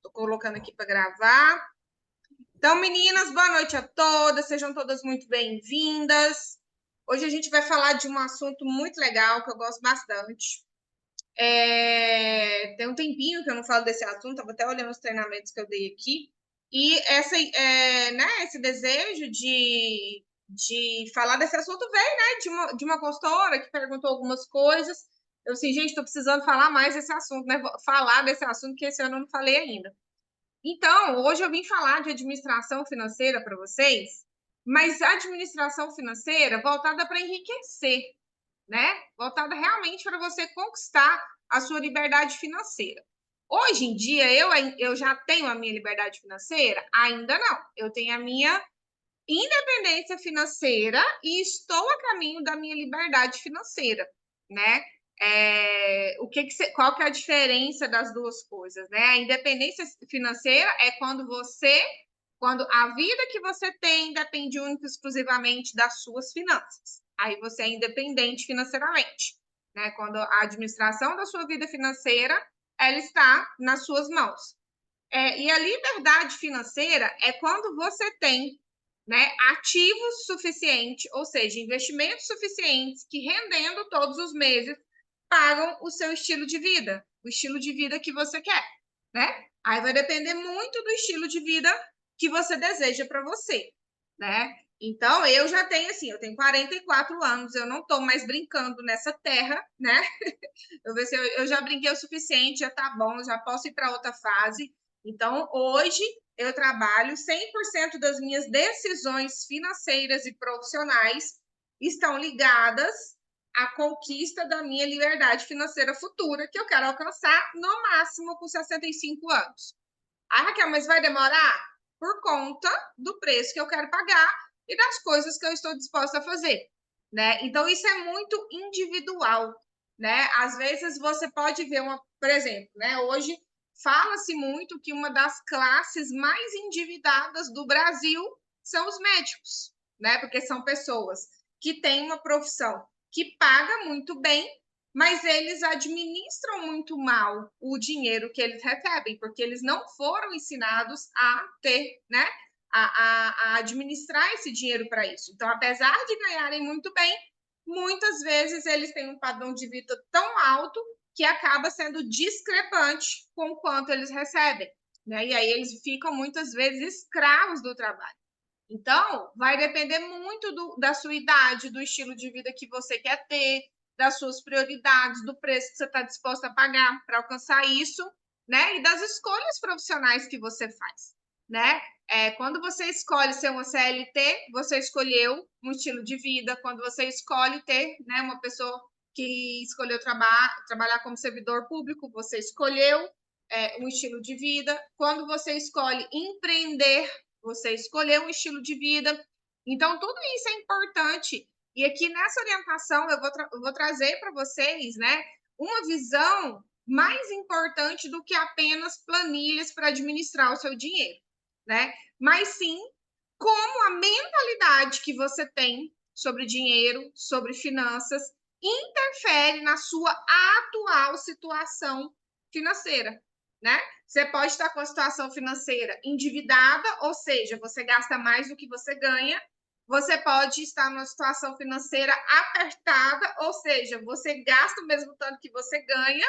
Tô colocando aqui para gravar. Então, meninas, boa noite a todas, sejam todas muito bem-vindas. Hoje a gente vai falar de um assunto muito legal, que eu gosto bastante. Tem um tempinho que eu não falo desse assunto, estava até olhando os treinamentos que eu dei aqui. E esse desejo de falar desse assunto veio, né, de uma consultora que perguntou algumas coisas. Eu assim, gente, estou precisando falar mais desse assunto, né? Falar desse assunto que esse ano eu não falei ainda. Então, hoje eu vim falar de administração financeira para vocês, mas administração financeira voltada para enriquecer, né? Voltada realmente para você conquistar a sua liberdade financeira. Hoje em dia, eu já tenho a minha liberdade financeira? Ainda não. Eu tenho a minha independência financeira e estou a caminho da minha liberdade financeira, né? Qual que é a diferença das duas coisas, né? A independência financeira é quando a vida que você tem depende única e exclusivamente das suas finanças. Aí você é independente financeiramente, né? Quando a administração da sua vida financeira, ela está nas suas mãos. E a liberdade financeira é quando você tem, né, ativos suficientes, ou seja, investimentos suficientes que rendendo todos os meses pagam o seu estilo de vida, o estilo de vida que você quer, né? Aí vai depender muito do estilo de vida que você deseja para você, né? Então, eu já tenho, assim, eu tenho 44 anos, eu não estou mais brincando nessa terra, né? Eu já brinquei o suficiente, já tá bom, já posso ir para outra fase. Então, hoje, eu trabalho 100% das minhas decisões financeiras e profissionais estão ligadas à conquista da minha liberdade financeira futura, que eu quero alcançar no máximo com 65 anos. Ah, Raquel, mas vai demorar? Por conta do preço que eu quero pagar e das coisas que eu estou disposta a fazer, né? Então, isso é muito individual, né? Às vezes você pode ver por exemplo, né? Hoje fala-se muito que uma das classes mais endividadas do Brasil são os médicos, né? Porque são pessoas que têm uma profissão que paga muito bem, mas eles administram muito mal o dinheiro que eles recebem, porque eles não foram ensinados a ter, né? A administrar esse dinheiro para isso. Então, apesar de ganharem muito bem, muitas vezes eles têm um padrão de vida tão alto que acaba sendo discrepante com o quanto eles recebem, né? E aí eles ficam muitas vezes escravos do trabalho. Então, vai depender muito da sua idade, do estilo de vida que você quer ter, das suas prioridades, do preço que você está disposto a pagar para alcançar isso, né? E das escolhas profissionais que você faz, né? Quando você escolhe ser uma CLT, você escolheu um estilo de vida. Quando você escolhe ter, né, uma pessoa que escolheu trabalhar como servidor público, você escolheu um estilo de vida. Quando você escolhe empreender, você escolher um estilo de vida. Então, tudo isso é importante. E aqui nessa orientação, eu vou trazer para vocês, né, uma visão mais importante do que apenas planilhas para administrar o seu dinheiro, né? Mas sim, como a mentalidade que você tem sobre dinheiro, sobre finanças, interfere na sua atual situação financeira, né? Você pode estar com a situação financeira endividada, ou seja, você gasta mais do que você ganha. Você pode estar numa situação financeira apertada, ou seja, você gasta o mesmo tanto que você ganha,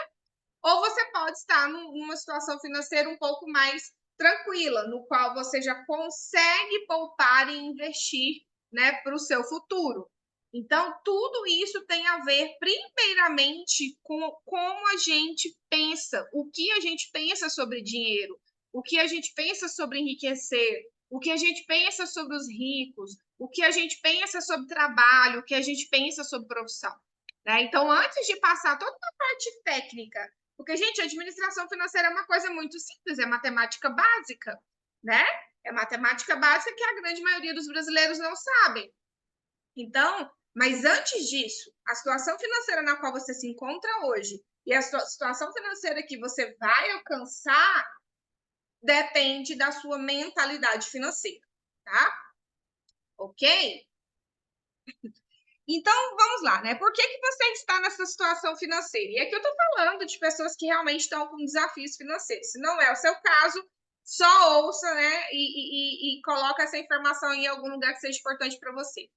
ou você pode estar numa situação financeira um pouco mais tranquila, no qual você já consegue poupar e investir, né, para o seu futuro. Então, tudo isso tem a ver, primeiramente, com como a gente pensa, o que a gente pensa sobre dinheiro, o que a gente pensa sobre enriquecer, o que a gente pensa sobre os ricos, o que a gente pensa sobre trabalho, o que a gente pensa sobre profissão, né? Então, antes de passar toda a parte técnica, porque, gente, a administração financeira é uma coisa muito simples, é matemática básica, né? É matemática básica que a grande maioria dos brasileiros não sabem. Então, mas antes disso, a situação financeira na qual você se encontra hoje e a situação financeira que você vai alcançar depende da sua mentalidade financeira, tá? Ok? Então, vamos lá, né? Por que você está nessa situação financeira? E aqui eu estou falando de pessoas que realmente estão com desafios financeiros. Se não é o seu caso, só ouça, né? E coloca essa informação em algum lugar que seja importante para você.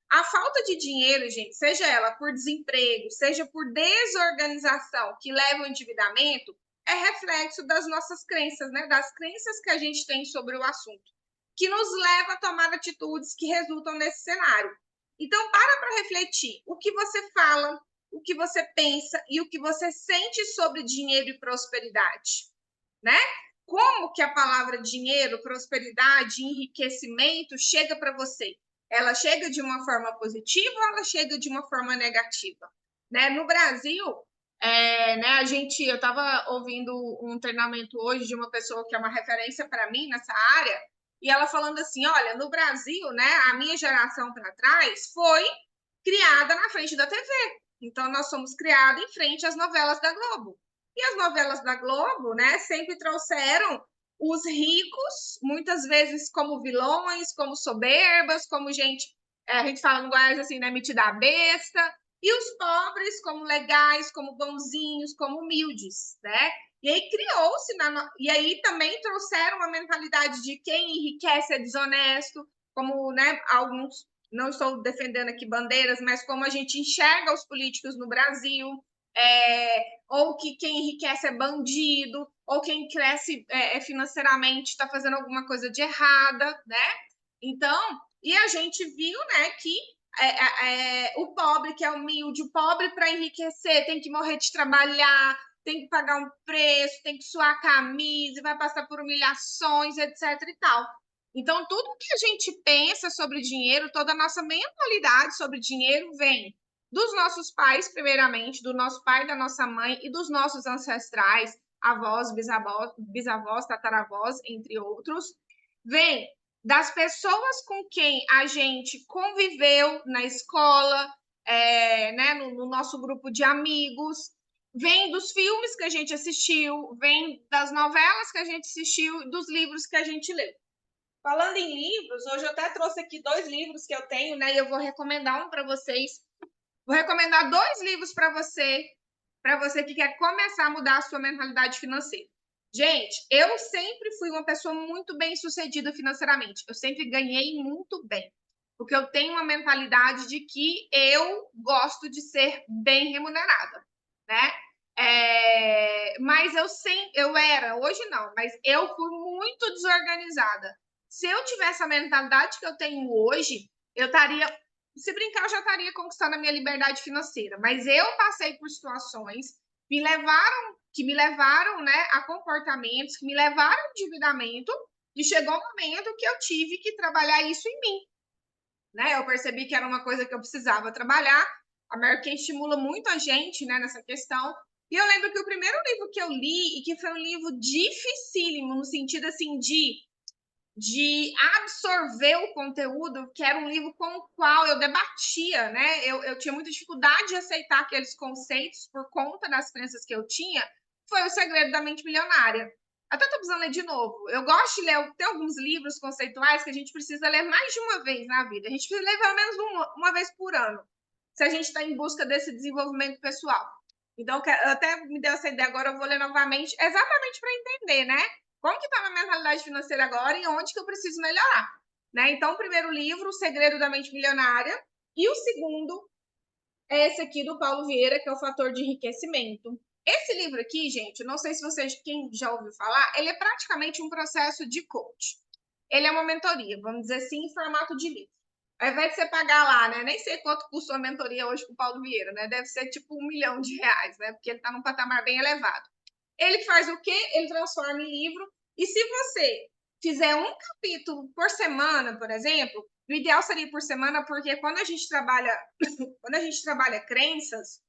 A falta de dinheiro, gente, seja ela por desemprego, seja por desorganização que leva ao endividamento, é reflexo das nossas crenças, né? Das crenças que a gente tem sobre o assunto, que nos leva a tomar atitudes que resultam nesse cenário. Então, para refletir o que você fala, o que você pensa e o que você sente sobre dinheiro e prosperidade, né? Como que a palavra dinheiro, prosperidade, enriquecimento chega para você? Ela chega de uma forma positiva ou ela chega de uma forma negativa? Né? No Brasil, né, eu estava ouvindo um treinamento hoje de uma pessoa que é uma referência para mim nessa área, e ela falando assim, olha, no Brasil, né, a minha geração para trás foi criada na frente da TV. Então, nós somos criados em frente às novelas da Globo. E as novelas da Globo, né, sempre trouxeram os ricos, muitas vezes como vilões, como soberbas, como gente, a gente fala no Goiás assim, né, metida a besta, e os pobres como legais, como bonzinhos, como humildes, né? E aí criou-se, e aí também trouxeram uma mentalidade de quem enriquece é desonesto, como, né, alguns, não estou defendendo aqui bandeiras, mas como a gente enxerga os políticos no Brasil, ou que quem enriquece é bandido, ou quem cresce financeiramente está fazendo alguma coisa de errada, né? Então, e a gente viu, né, que o pobre que é humilde, o pobre para enriquecer tem que morrer de trabalhar, tem que pagar um preço, tem que suar a camisa, vai passar por humilhações, etc e tal. Então, tudo que a gente pensa sobre dinheiro, toda a nossa mentalidade sobre dinheiro vem dos nossos pais, primeiramente, do nosso pai, da nossa mãe e dos nossos ancestrais, avós, bisavós, tataravós, entre outros. Vem das pessoas com quem a gente conviveu na escola, né, no nosso grupo de amigos, vem dos filmes que a gente assistiu, vem das novelas que a gente assistiu, dos livros que a gente leu. Falando em livros, hoje eu até trouxe aqui 2 livros que eu tenho, né? E eu vou recomendar um para vocês. Vou recomendar 2 livros para você que quer começar a mudar a sua mentalidade financeira. Gente, eu sempre fui uma pessoa muito bem sucedida financeiramente. Eu sempre ganhei muito bem. Porque eu tenho uma mentalidade de que eu gosto de ser bem remunerada, né? Mas hoje não, mas eu fui muito desorganizada. Se eu tivesse a mentalidade que eu tenho hoje, eu estaria, se brincar, eu já estaria conquistando a minha liberdade financeira. Mas eu passei por situações que me levaram, né, a comportamentos, que me levaram ao endividamento, e chegou um momento que eu tive que trabalhar isso em mim. Né? Eu percebi que era uma coisa que eu precisava trabalhar. A Mary Kay estimula muito a gente, né, nessa questão. E eu lembro que o primeiro livro que eu li, e que foi um livro dificílimo, no sentido assim de absorver o conteúdo, que era um livro com o qual eu debatia, né? Eu tinha muita dificuldade de aceitar aqueles conceitos por conta das crenças que eu tinha, foi O Segredo da Mente Milionária. Até estou precisando ler de novo. Eu gosto de ler, tem alguns livros conceituais que a gente precisa ler mais de uma vez na vida. A gente precisa ler pelo menos uma vez por ano, se a gente está em busca desse desenvolvimento pessoal. Então, até me deu essa ideia agora, eu vou ler novamente, exatamente para entender, né? Como que está a minha mentalidade financeira agora e onde que eu preciso melhorar, né? Então, o primeiro livro, O Segredo da Mente Milionária, e o segundo é esse aqui do Paulo Vieira, que é o Fator de Enriquecimento. Esse livro aqui, gente, eu não sei se vocês, quem já ouviu falar, ele é praticamente um processo de coach. Ele é uma mentoria, vamos dizer assim, em formato de livro. Ao invés de você pagar lá, né? Nem sei quanto custa a mentoria hoje com o Paulo Vieira, né? Deve ser tipo R$1 milhão, né? Porque ele está num patamar bem elevado. Ele faz o quê? Ele transforma em livro. E se você fizer um capítulo por semana, por exemplo, o ideal seria por semana, porque quando a gente trabalha crenças,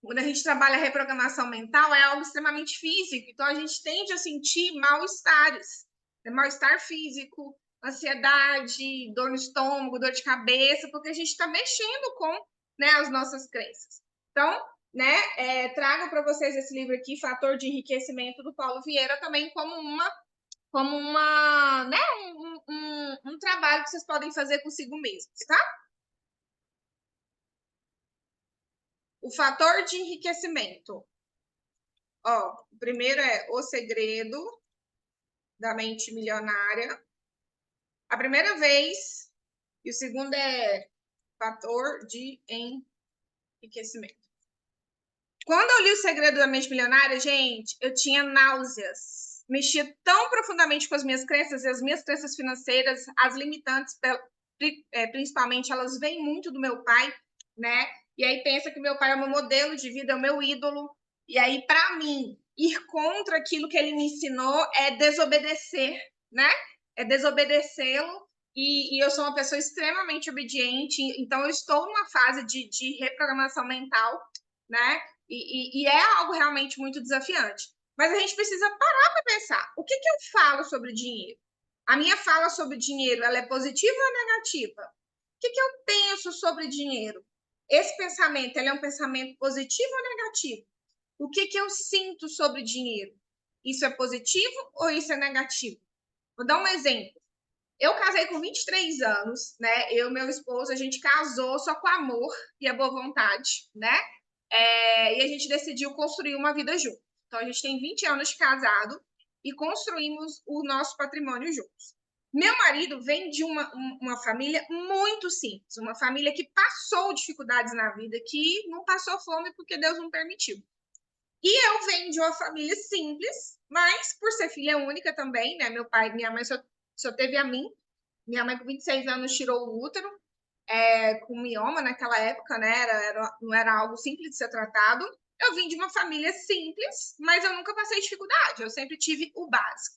quando a gente trabalha reprogramação mental, é algo extremamente físico. Então, a gente tende a sentir mal-estares. Mal-estar físico, ansiedade, dor no estômago, dor de cabeça, porque a gente está mexendo com, né, as nossas crenças. Então, né, trago para vocês esse livro aqui, Fator de Enriquecimento, do Paulo Vieira, também como uma como uma, né, um trabalho que vocês podem fazer consigo mesmos, tá? O fator de enriquecimento. Ó, o primeiro é O Segredo da Mente Milionária. A primeira vez. E o segundo é fator de enriquecimento. Quando eu li O Segredo da Mente Milionária, gente, eu tinha náuseas. Mexia tão profundamente com as minhas crenças, e as minhas crenças financeiras, as limitantes, principalmente, elas vêm muito do meu pai, né? E aí pensa que meu pai é o meu modelo de vida, é o meu ídolo. E aí, para mim, ir contra aquilo que ele me ensinou é desobedecer, né? É desobedecê-lo. E eu sou uma pessoa extremamente obediente, então eu estou numa fase de reprogramação mental, né? E é algo realmente muito desafiante. Mas a gente precisa parar para pensar. O que eu falo sobre dinheiro? A minha fala sobre dinheiro, ela é positiva ou negativa? O que eu penso sobre dinheiro? Esse pensamento, ele é um pensamento positivo ou negativo? O que eu sinto sobre dinheiro? Isso é positivo ou isso é negativo? Vou dar um exemplo. Eu casei com 23 anos, né? Eu e meu esposo, a gente casou só com amor e a boa vontade, né? E a gente decidiu construir uma vida junto. Então, a gente tem 20 anos de casado e construímos o nosso patrimônio juntos. Meu marido vem de uma família muito simples, uma família que passou dificuldades na vida, que não passou fome porque Deus não permitiu. E eu venho de uma família simples, mas por ser filha única também, né? Meu pai e minha mãe só teve a mim. Minha mãe, com 26 anos, tirou o útero, com mioma naquela época, né? Não era algo simples de ser tratado. Eu vim de uma família simples, mas eu nunca passei dificuldade, eu sempre tive o básico.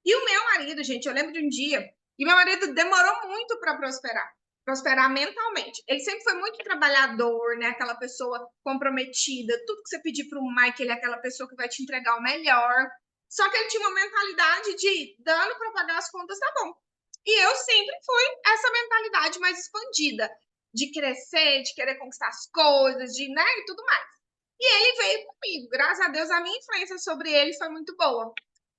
E o meu marido, gente, eu lembro de um dia, e meu marido demorou muito para prosperar mentalmente. Ele sempre foi muito trabalhador, né? Aquela pessoa comprometida, tudo que você pedir para o Mike, ele é aquela pessoa que vai te entregar o melhor. Só que ele tinha uma mentalidade de dando para pagar as contas, tá bom. E eu sempre fui essa mentalidade mais expandida, de crescer, de querer conquistar as coisas, de, né, e tudo mais. E ele veio comigo. Graças a Deus, a minha influência sobre ele foi muito boa.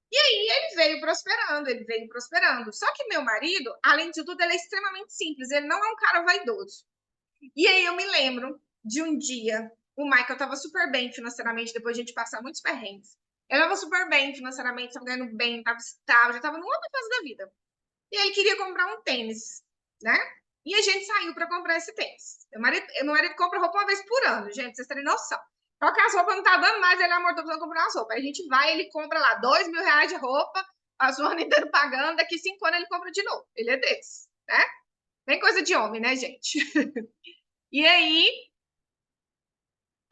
E aí ele veio prosperando, ele veio prosperando. Só que meu marido, além de tudo, ele é extremamente simples, ele não é um cara vaidoso. E aí eu me lembro de um dia, o Michael estava super bem financeiramente, depois de a gente passar muitos perrengues. Ele estava super bem financeiramente, estava ganhando bem, estava estável, já estava numa outra fase da vida. E ele queria comprar um tênis, né? E a gente saiu para comprar esse tênis. Meu marido compra roupa uma vez por ano, gente, vocês terem noção. Só que as roupas não tá dando mais, ele, amor, tô precisando comprar umas roupas. Aí a gente vai, ele compra lá R$ 2.000 de roupa, passou o ano inteiro pagando, daqui 5 anos ele compra de novo. Ele é desse, né? Bem coisa de homem, né, gente? E aí,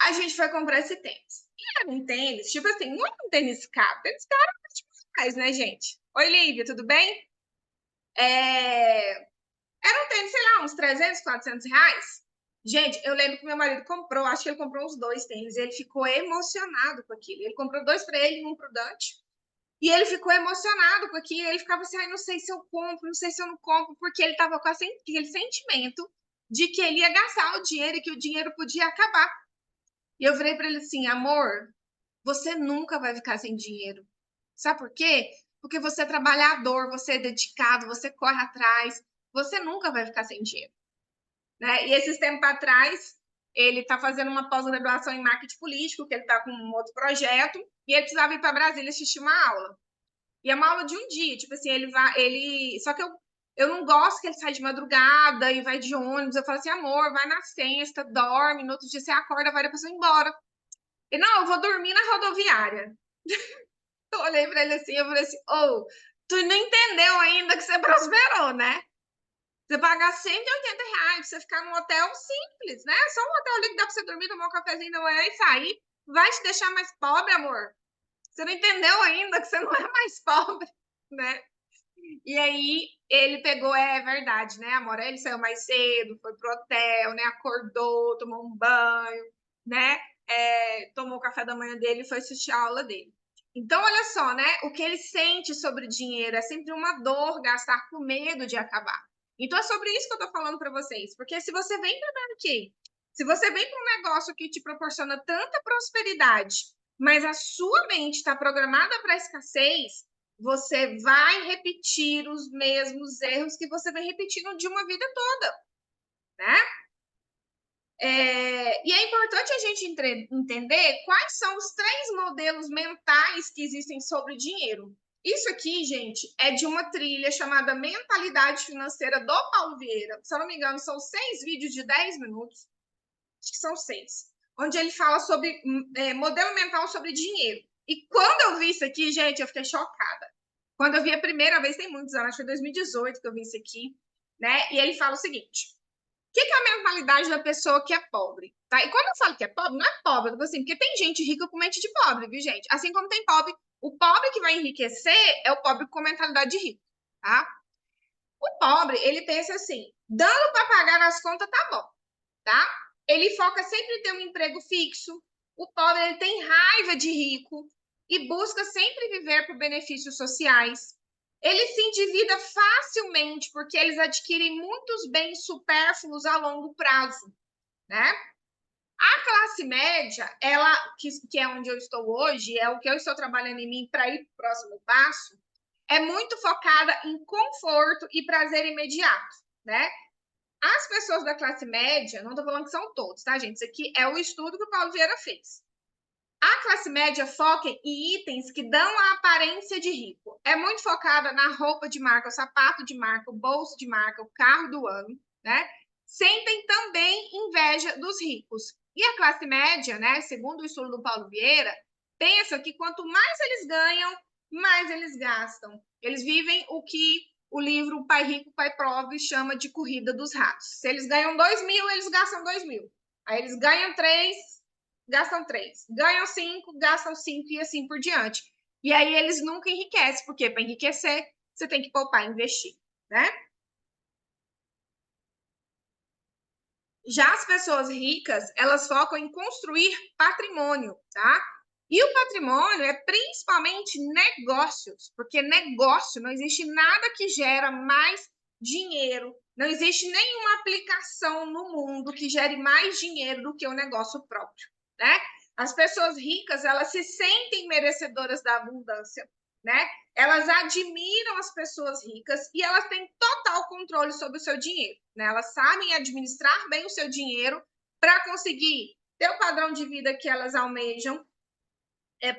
a gente foi comprar esse tênis. E era um tênis, tipo assim, não é um tênis caro. Tênis caro é tipo mais, né, gente? Oi, Lívia, tudo bem? Era um tênis, sei lá, uns 300, R$ 400. Gente, eu lembro que meu marido comprou, acho que ele comprou uns 2 tênis, e ele ficou emocionado com aquilo. Ele comprou 2 para ele e um para o Dante. E ele ficou emocionado com aquilo. Ele ficava assim, ai, não sei se eu compro, não sei se eu não compro, porque ele estava com aquele sentimento de que ele ia gastar o dinheiro e que o dinheiro podia acabar. E eu virei para ele assim, amor, você nunca vai ficar sem dinheiro. Sabe por quê? Porque você é trabalhador, você é dedicado, você corre atrás, você nunca vai ficar sem dinheiro. Né? E esses tempos atrás, ele está fazendo uma pós-graduação em marketing político, que ele está com um outro projeto, e ele precisava ir para Brasília assistir uma aula. E é uma aula de um dia, tipo assim, Só que eu não gosto que ele sai de madrugada e vai de ônibus. Eu falo assim, amor, vai na sexta, dorme, no outro dia você acorda, vai depois embora. E não, eu vou dormir na rodoviária. Eu olhei para ele assim, eu falei assim, oh, tu não entendeu ainda que você prosperou, né? Você pagar R$ 180 pra você ficar num hotel simples, né? Só um hotel ali que dá pra você dormir, tomar um cafezinho da manhã e sair. Vai te deixar mais pobre, amor. Você não entendeu ainda que você não é mais pobre, né? E aí ele pegou, é verdade, né, amor? Ele saiu mais cedo, foi pro hotel, né? Acordou, tomou um banho, né? Tomou o café da manhã dele e foi assistir a aula dele. Então, olha só, né? O que ele sente sobre dinheiro é sempre uma dor gastar com medo de acabar. Então, é sobre isso que eu tô falando para vocês. Porque se você vem para quê? Se você vem para um negócio que te proporciona tanta prosperidade, mas a sua mente está programada para escassez, você vai repetir os mesmos erros que você vem repetindo de uma vida toda, né? E é importante a gente entender quais são os 3 modelos mentais que existem sobre dinheiro. Isso aqui, gente, é de uma trilha chamada Mentalidade Financeira do Paulo Vieira. Se eu não me engano, são 6 vídeos de 10 minutos. Acho que são 6. Onde ele fala sobre modelo mental sobre dinheiro. E quando eu vi isso aqui, gente, eu fiquei chocada. Quando eu vi a primeira vez, tem muitos anos, acho que foi 2018 que eu vi isso aqui, né? E ele fala o seguinte: o que é a mentalidade da pessoa que é pobre? Tá? E quando eu falo que é pobre, não é pobre, tipo assim, porque tem gente rica com mente de pobre, viu, gente? Assim como tem pobre, o pobre que vai enriquecer é o pobre com mentalidade de rico, tá? O pobre, ele pensa assim, dando para pagar as contas tá bom, tá? Ele foca sempre em ter um emprego fixo. O pobre, ele tem raiva de rico e busca sempre viver por benefícios sociais. Ele se endivida facilmente porque eles adquirem muitos bens supérfluos a longo prazo, né? A classe média, ela, que é onde eu estou hoje, é o que eu estou trabalhando em mim para ir para o próximo passo, é muito focada em conforto e prazer imediato, né? As pessoas da classe média, não estou falando que são todos, tá, gente? Isso aqui é o estudo que o Paulo Vieira fez. A classe média foca em itens que dão a aparência de rico. É muito focada na roupa de marca, o sapato de marca, o bolso de marca, o carro do ano, né? Sentem também inveja dos ricos. E a classe média, né, segundo o estudo do Paulo Vieira, pensa que quanto mais eles ganham, mais eles gastam. Eles vivem o que o livro Pai Rico, Pai Pobre chama de corrida dos ratos. Se eles ganham 2.000, eles gastam 2.000. Aí eles ganham 3, gastam 3. Ganham 5, gastam 5 e assim por diante. E aí eles nunca enriquecem, porque para enriquecer, você tem que poupar e investir, né? Já as pessoas ricas, elas focam em construir patrimônio, tá? E o patrimônio é principalmente negócios, porque negócio não existe nada que gera mais dinheiro, não existe nenhuma aplicação no mundo que gere mais dinheiro do que o negócio próprio, né? As pessoas ricas, elas se sentem merecedoras da abundância, né? Elas admiram as pessoas ricas e elas têm total controle sobre o seu dinheiro, né? Elas sabem administrar bem o seu dinheiro para conseguir ter o padrão de vida que elas almejam,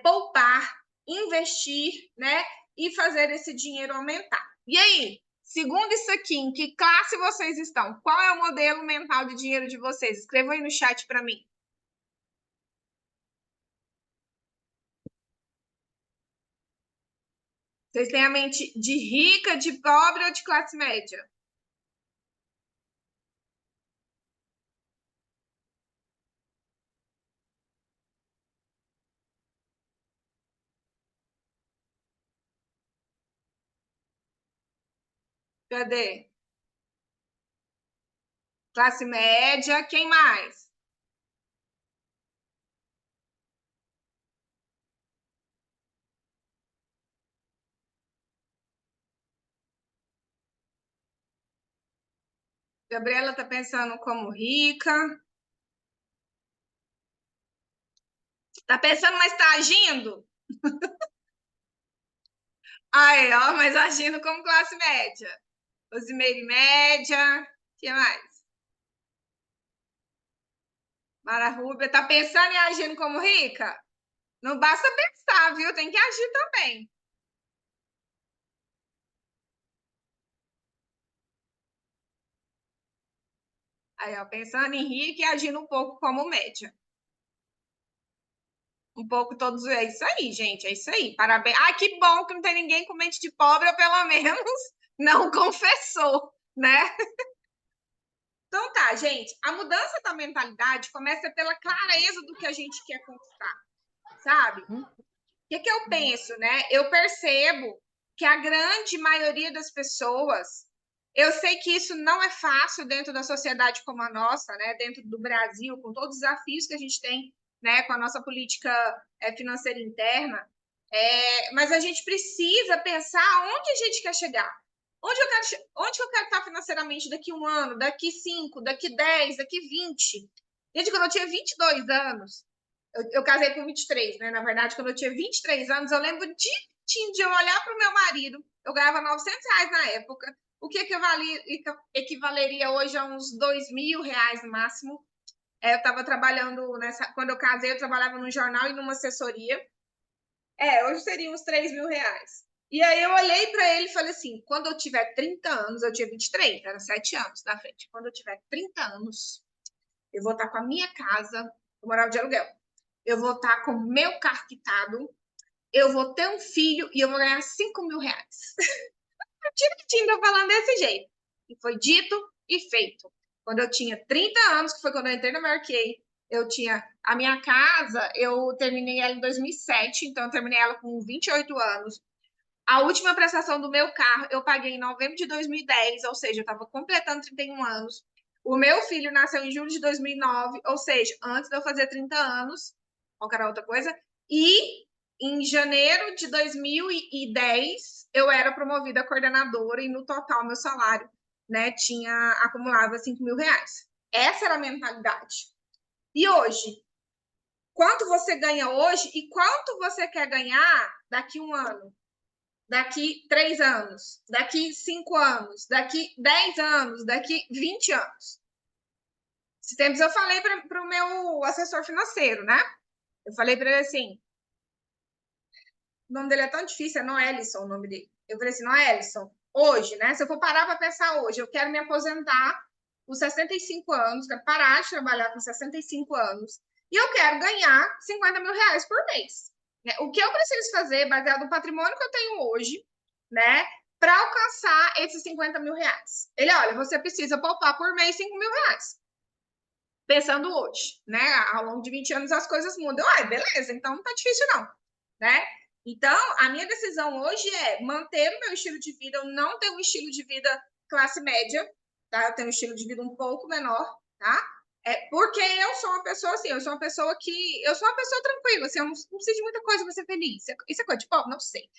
poupar, investir, né? E fazer esse dinheiro aumentar. E aí, segundo isso aqui, em que classe vocês estão? Qual é o modelo mental de dinheiro de vocês? Escrevam aí no chat para mim. Vocês têm a mente de rica, de pobre ou de classe média? Cadê? Classe média, quem mais? Gabriela está pensando como rica. Está pensando, mas está agindo? Aí, ó, mas agindo como classe média. Rosimeire média. O que mais? Mara Rubia está pensando e agindo como rica? Não basta pensar, viu? Tem que agir também. Aí, ó, pensando em rica e agindo um pouco como média. Um pouco todos. É isso aí, gente. É isso aí. Parabéns. Ah, que bom que não tem ninguém com mente de pobre, ou pelo menos não confessou, né? Então tá, gente. A mudança da mentalidade começa pela clareza do que a gente quer conquistar, sabe? O que eu penso, né? Eu percebo que a grande maioria das pessoas, eu sei que isso não é fácil dentro da sociedade como a nossa, né? Dentro do Brasil, com todos os desafios que a gente tem, né? Com a nossa política financeira interna, mas a gente precisa pensar onde a gente quer chegar. Onde eu quero estar financeiramente daqui 1 ano, daqui 5, daqui 10, daqui 20? Gente, quando eu tinha 22 anos, eu casei com 23, né? Na verdade, quando eu tinha 23 anos, eu lembro de certinho de eu olhar para o meu marido, eu ganhava R$ 900 na época, o que equivaleria hoje a uns R$ 2.000 no máximo. Eu estava trabalhando quando eu casei, eu trabalhava num jornal e numa assessoria. Hoje seria uns R$ 3.000. E aí eu olhei para ele e falei assim: quando eu tiver 30 anos, eu tinha 23, era 7 anos na frente. Quando eu tiver 30 anos, eu vou estar com a minha casa, eu morava de aluguel. Eu vou estar com o meu carro quitado, eu vou ter um filho e eu vou ganhar R$ 5.000. Direitinho, falando desse jeito. E foi dito e feito. Quando eu tinha 30 anos, que foi quando eu entrei na Mary Kay, eu tinha a minha casa, eu terminei ela em 2007, então eu terminei ela com 28 anos. A última prestação do meu carro eu paguei em novembro de 2010, ou seja, eu estava completando 31 anos. O meu filho nasceu em julho de 2009, ou seja, antes de eu fazer 30 anos, qualquer outra coisa. E em janeiro de 2010, eu era promovida a coordenadora e no total meu salário, né, acumulava R$ 5.000. Essa era a mentalidade. E hoje, quanto você ganha hoje e quanto você quer ganhar daqui um ano? Daqui 3 anos, daqui 5 anos, daqui 10 anos, daqui 20 anos. Esse tempos eu falei para o meu assessor financeiro, né? Eu falei para ele assim, o nome dele é tão difícil, é Noelison o nome dele. Eu falei assim, Noelison, hoje, né? Se eu for parar para pensar hoje, eu quero me aposentar com 65 anos, quero parar de trabalhar com 65 anos, e eu quero ganhar R$ 50.000 por mês. O que eu preciso fazer, baseado no patrimônio que eu tenho hoje, né? Para alcançar esses R$ 50.000. Ele, olha, você precisa poupar por mês R$ 5.000. Pensando hoje, né? Ao longo de 20 anos as coisas mudam. Beleza, então não tá difícil não, né? Então, a minha decisão hoje é manter o meu estilo de vida. Eu não tenho um estilo de vida classe média, tá? Eu tenho um estilo de vida um pouco menor, tá? Porque eu sou uma pessoa assim, eu sou uma pessoa tranquila, assim, eu não preciso de muita coisa para ser feliz. Isso é coisa de pobre? Não sei,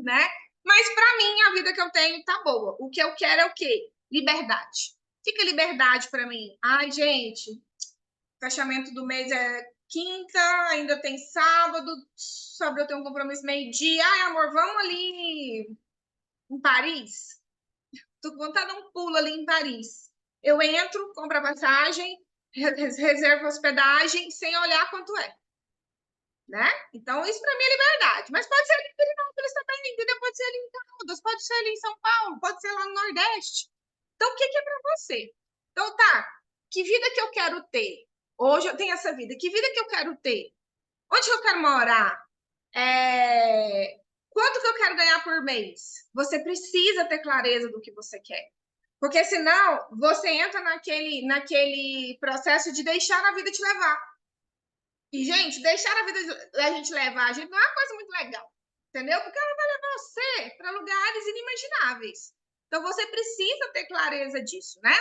né? Mas para mim, a vida que eu tenho tá boa. O que eu quero é o quê? Liberdade. O que é liberdade para mim? Ai, gente, fechamento do mês é quinta, ainda tem sábado, sobre eu tenho um compromisso meio-dia. Ai, amor, vamos ali em Paris? Tô com vontade de dar um pulo ali em Paris. Eu entro, compro a passagem, reservo a hospedagem, sem olhar quanto é. Né? Então, isso para mim é liberdade. Mas pode ser ali em Pirinópolis também, entendeu? Pode ser ali em Caldas, pode ser ali em São Paulo, pode ser lá no Nordeste. Então, o que é para você? Então, tá, que vida que eu quero ter? Hoje eu tenho essa vida. Que vida que eu quero ter? Onde que eu quero morar? Quanto que eu quero ganhar por mês? Você precisa ter clareza do que você quer. Porque senão você entra naquele processo de deixar a vida te levar. E, gente, deixar a vida a gente levar a gente não é uma coisa muito legal. Entendeu? Porque ela vai levar você para lugares inimagináveis. Então você precisa ter clareza disso, né?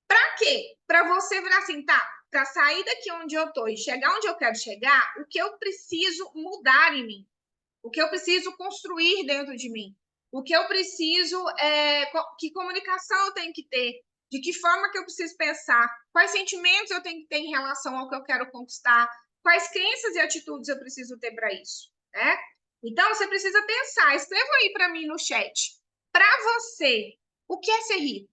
Para quê? Para você virar assim, tá? Para sair daqui onde eu tô e chegar onde eu quero chegar, o que eu preciso mudar em mim? O que eu preciso construir dentro de mim? O que eu preciso que comunicação eu tenho que ter? De que forma que eu preciso pensar? Quais sentimentos eu tenho que ter em relação ao que eu quero conquistar? Quais crenças e atitudes eu preciso ter para isso, né? Então você precisa pensar. Escreva aí para mim no chat. Para você, o que é ser rico?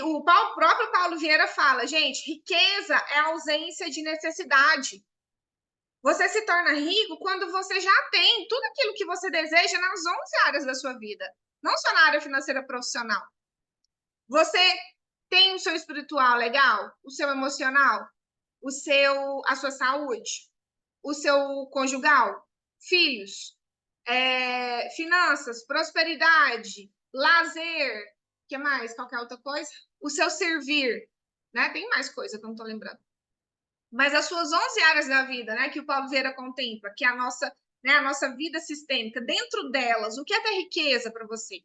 O próprio Paulo Vieira fala, gente, riqueza é a ausência de necessidade. Você se torna rico quando você já tem tudo aquilo que você deseja nas 11 áreas da sua vida, não só na área financeira profissional. Você tem o seu espiritual legal, o seu emocional, a sua saúde, o seu conjugal, filhos, finanças, prosperidade, lazer, que mais? Qualquer outra coisa? O seu servir, né? Tem mais coisa que eu não estou lembrando. Mas as suas 11 áreas da vida, né, que o Paulo Vieira contempla, que é a nossa vida sistêmica, dentro delas, o que é ter riqueza para você?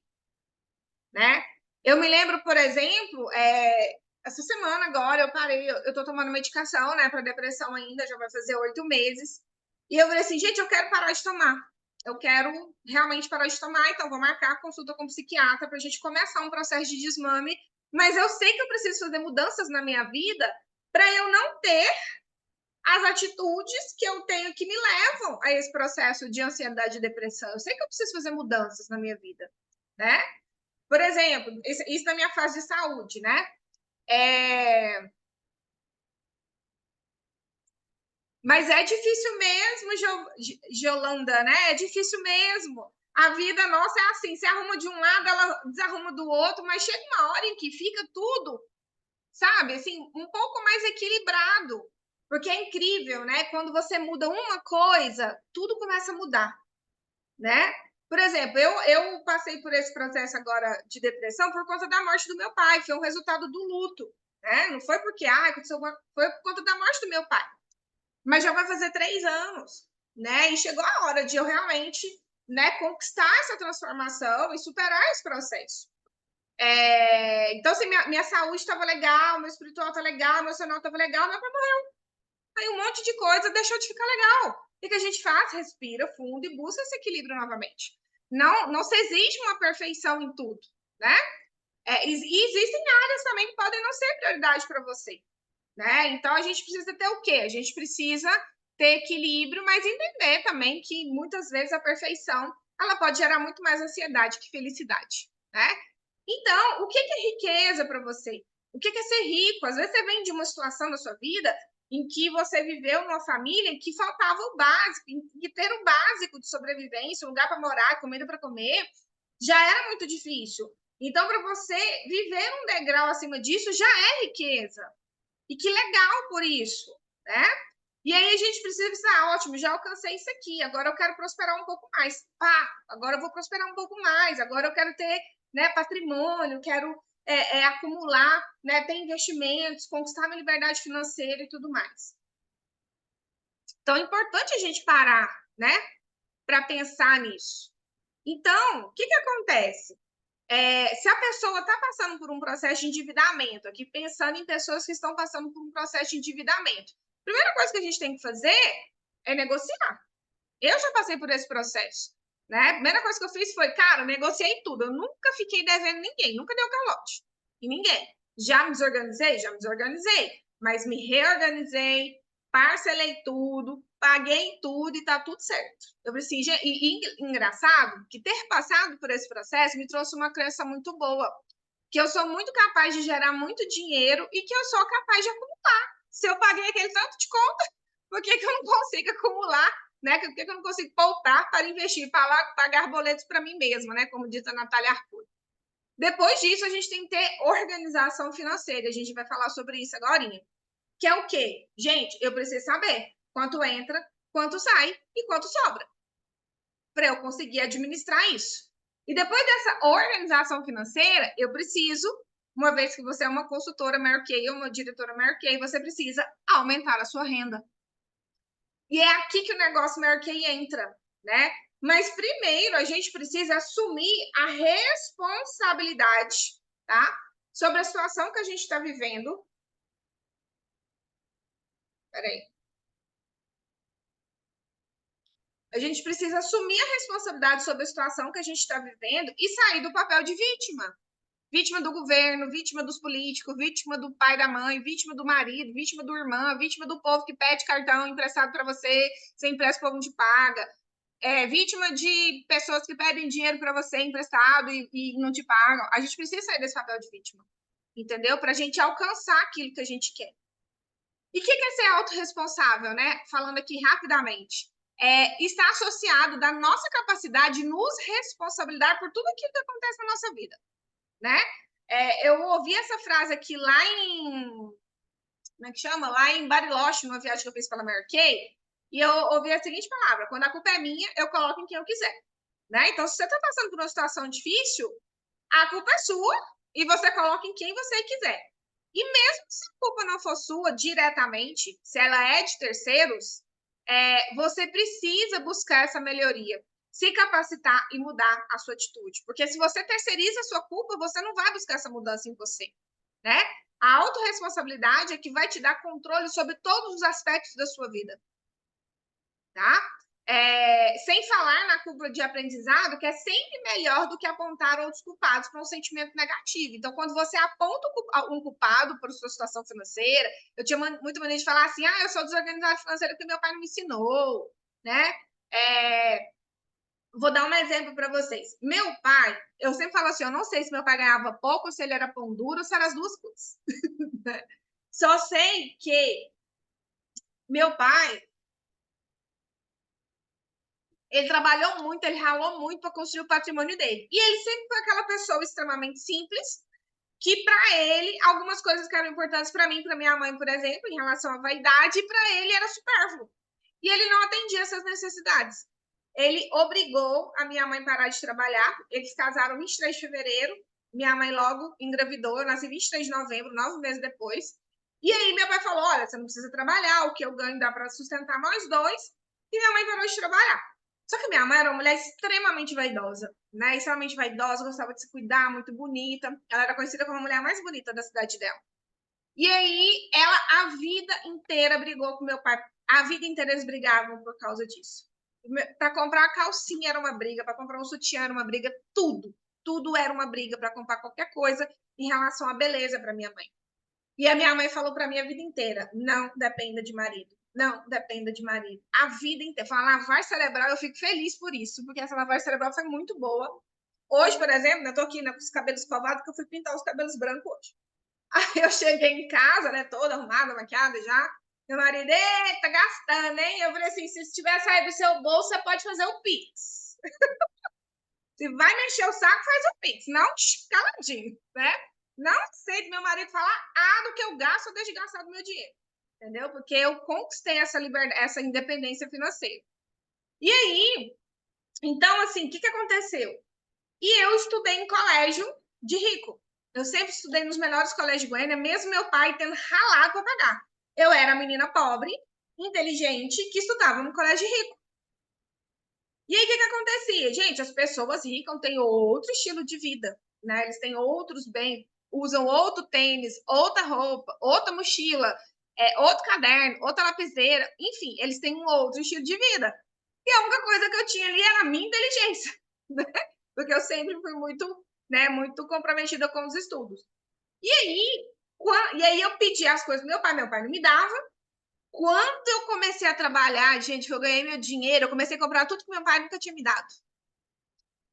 Né? Eu me lembro, por exemplo, essa semana agora eu parei, eu estou tomando medicação, né, para depressão ainda, já vai fazer 8 meses, e eu falei assim, gente, eu quero parar de tomar. Eu quero realmente parar de tomar, então vou marcar a consulta com o psiquiatra para a gente começar um processo de desmame, mas eu sei que eu preciso fazer mudanças na minha vida para eu não ter as atitudes que eu tenho que me levam a esse processo de ansiedade e depressão. Eu sei que eu preciso fazer mudanças na minha vida, né? Por exemplo, isso na minha fase de saúde, né? Mas é difícil mesmo, Yolanda, né? É difícil mesmo. A vida nossa é assim, se arruma de um lado, ela desarruma do outro, mas chega uma hora em que fica tudo, sabe, assim, um pouco mais equilibrado. Porque é incrível, né? Quando você muda uma coisa, tudo começa a mudar, né? Por exemplo, eu passei por esse processo agora de depressão por conta da morte do meu pai, foi um resultado do luto, né? Não foi porque, aconteceu foi por conta da morte do meu pai. Mas já vai fazer 3 anos, né? E chegou a hora de eu realmente, né, conquistar essa transformação e superar esse processo. Então, assim, minha saúde estava legal, meu espiritual estava legal, meu emocional estava legal, meu pai morreu. Aí um monte de coisa deixou de ficar legal. O que a gente faz? Respira fundo e busca esse equilíbrio novamente. Não se exige uma perfeição em tudo, né? E existem áreas também que podem não ser prioridade para você, né? Então a gente precisa ter o quê? A gente precisa ter equilíbrio, mas entender também que muitas vezes a perfeição ela pode gerar muito mais ansiedade que felicidade, né? Então, o que é riqueza para você? O que é ser rico? Às vezes você vem de uma situação na sua vida em que você viveu numa família em que faltava o básico, em que ter o básico de sobrevivência, um lugar para morar, comida para comer, já era muito difícil. Então, para você viver um degrau acima disso já é riqueza. E que legal por isso, né? E aí a gente precisa pensar, ótimo, já alcancei isso aqui, agora eu quero prosperar um pouco mais. Pá, agora eu vou prosperar um pouco mais, agora eu quero ter, né, patrimônio, quero acumular, né, ter investimentos, conquistar minha liberdade financeira e tudo mais. Então é importante a gente parar, né, para pensar nisso. Então, o que acontece? Se a pessoa está passando por um processo de endividamento, aqui pensando em pessoas que estão passando por um processo de endividamento, a primeira coisa que a gente tem que fazer é negociar. Eu já passei por esse processo, né? A primeira coisa que eu fiz foi, cara, negociei tudo. Eu nunca fiquei devendo ninguém, nunca deu calote em ninguém. Já me desorganizei? Já me desorganizei. Mas me reorganizei, parcelei tudo, paguei tudo e tá tudo certo. Eu preciso. E engraçado que ter passado por esse processo me trouxe uma crença muito boa. Que eu sou muito capaz de gerar muito dinheiro e que eu sou capaz de acumular. Se eu paguei aquele tanto de conta, por que eu não consigo acumular, né? Por que eu não consigo poupar para investir, para pagar boletos para mim mesma, né? Como diz a Natália Arcuri. Depois disso, a gente tem que ter organização financeira. A gente vai falar sobre isso agora. Que é o quê? Gente, eu preciso saber quanto entra, quanto sai e quanto sobra. Para eu conseguir administrar isso. E depois dessa organização financeira, eu preciso, uma vez que você é uma consultora Mary Kay ou uma diretora Mary Kay, você precisa aumentar a sua renda. E é aqui que o negócio Mary Kay entra, né? Mas primeiro a gente precisa assumir a responsabilidade, tá? Sobre a situação que a gente está vivendo. Peraí. A gente precisa assumir a responsabilidade sobre a situação que a gente está vivendo e sair do papel de vítima. Vítima do governo, vítima dos políticos, vítima do pai, da mãe, vítima do marido, vítima do irmão, vítima do povo que pede cartão emprestado para você, você empresta, o povo não te paga. Vítima de pessoas que pedem dinheiro para você emprestado e não te pagam. A gente precisa sair desse papel de vítima, entendeu? Para a gente alcançar aquilo que a gente quer. E o que é ser autorresponsável, né? Falando aqui rapidamente. Está associado da nossa capacidade de nos responsabilizar por tudo aquilo que acontece na nossa vida, né? Eu ouvi essa frase aqui lá em... Como é que chama? Lá em Bariloche, numa viagem que eu fiz pela Mary Kay, e eu ouvi a seguinte palavra: quando a culpa é minha, eu coloco em quem eu quiser. Né? Então, se você está passando por uma situação difícil, a culpa é sua e você coloca em quem você quiser. E mesmo se a culpa não for sua diretamente, se ela é de terceiros, você precisa buscar essa melhoria, se capacitar e mudar a sua atitude. Porque se você terceiriza a ssua culpa, você não vai buscar essa mudança em você, né? A autorresponsabilidade é que vai te dar controle sobre todos os aspectos da sua vida, tá? Sem falar na curva de aprendizado, que é sempre melhor do que apontar outros culpados para um sentimento negativo. Então, quando você aponta um culpado por sua situação financeira, eu tinha muita maneira de falar assim, eu sou desorganizado financeiro porque meu pai não me ensinou, né? Vou dar um exemplo para vocês. Meu pai, eu sempre falo assim, eu não sei se meu pai ganhava pouco, ou se ele era pão duro, ou se eram as duas coisas. Só sei que meu pai, ele trabalhou muito, ele ralou muito para construir o patrimônio dele. E ele sempre foi aquela pessoa extremamente simples, que para ele, algumas coisas que eram importantes para mim, para minha mãe, por exemplo, em relação à vaidade, para ele era supérfluo. E ele não atendia essas necessidades. Ele obrigou a minha mãe a parar de trabalhar. Eles casaram 23 de fevereiro. Minha mãe logo engravidou. Eu nasci 23 de novembro, 9 meses depois. E aí meu pai falou, olha, você não precisa trabalhar, o que eu ganho dá para sustentar nós dois. E minha mãe parou de trabalhar. Só que minha mãe era uma mulher extremamente vaidosa, né? Extremamente vaidosa, gostava de se cuidar, muito bonita. Ela era conhecida como a mulher mais bonita da cidade dela. E aí, ela a vida inteira brigou com meu pai. A vida inteira eles brigavam por causa disso. Para comprar a calcinha era uma briga, para comprar um sutiã era uma briga, tudo. Tudo era uma briga para comprar qualquer coisa em relação à beleza para minha mãe. E a minha mãe falou para mim a vida inteira: não dependa de marido. Não dependa de marido. A vida inteira. Falar lavagem cerebral, eu fico feliz por isso, porque essa lavagem cerebral foi muito boa. Hoje, por exemplo, eu tô aqui com os cabelos escovados, porque eu fui pintar os cabelos brancos hoje. Aí eu cheguei em casa, né, toda arrumada, maquiada já. Meu marido, eita, gastando, hein? Eu falei assim, se tiver saído do seu bolso, você pode fazer o Pix. Se vai mexer o saco, faz o Pix. Não, caladinho, né? Não aceito meu marido falar, do que eu gasto, eu deixo de gastar do meu dinheiro. Entendeu? Porque eu conquistei essa liberdade, essa independência financeira. E aí, então, assim, o que aconteceu? E eu estudei em colégio de rico. Eu sempre estudei nos melhores colégios de Goiânia, mesmo meu pai tendo ralado para pagar. Eu era menina pobre, inteligente, que estudava no colégio rico. E aí, o que acontecia? Gente, as pessoas ricas têm outro estilo de vida, né? Eles têm outros bens, usam outro tênis, outra roupa, outra mochila, outro caderno, outra lapiseira, enfim, eles têm um outro estilo de vida. E a única coisa que eu tinha ali era a minha inteligência, né? Porque eu sempre fui muito, né, muito comprometida com os estudos. E aí eu pedi as coisas do meu pai não me dava. Quando eu comecei a trabalhar, gente, que eu ganhei meu dinheiro, eu comecei a comprar tudo que meu pai nunca tinha me dado.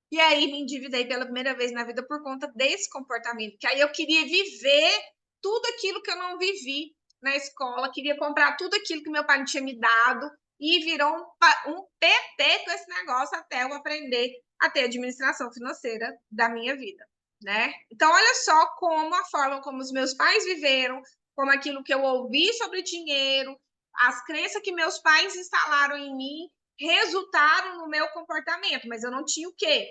E aí me endividei pela primeira vez na vida por conta desse comportamento, que aí eu queria viver tudo aquilo que eu não vivi na escola, queria comprar tudo aquilo que meu pai não tinha me dado, e virou um PT com esse negócio até eu aprender a ter administração financeira da minha vida, né? Então, olha só como a forma como os meus pais viveram, como aquilo que eu ouvi sobre dinheiro, as crenças que meus pais instalaram em mim resultaram no meu comportamento, mas eu não tinha o quê?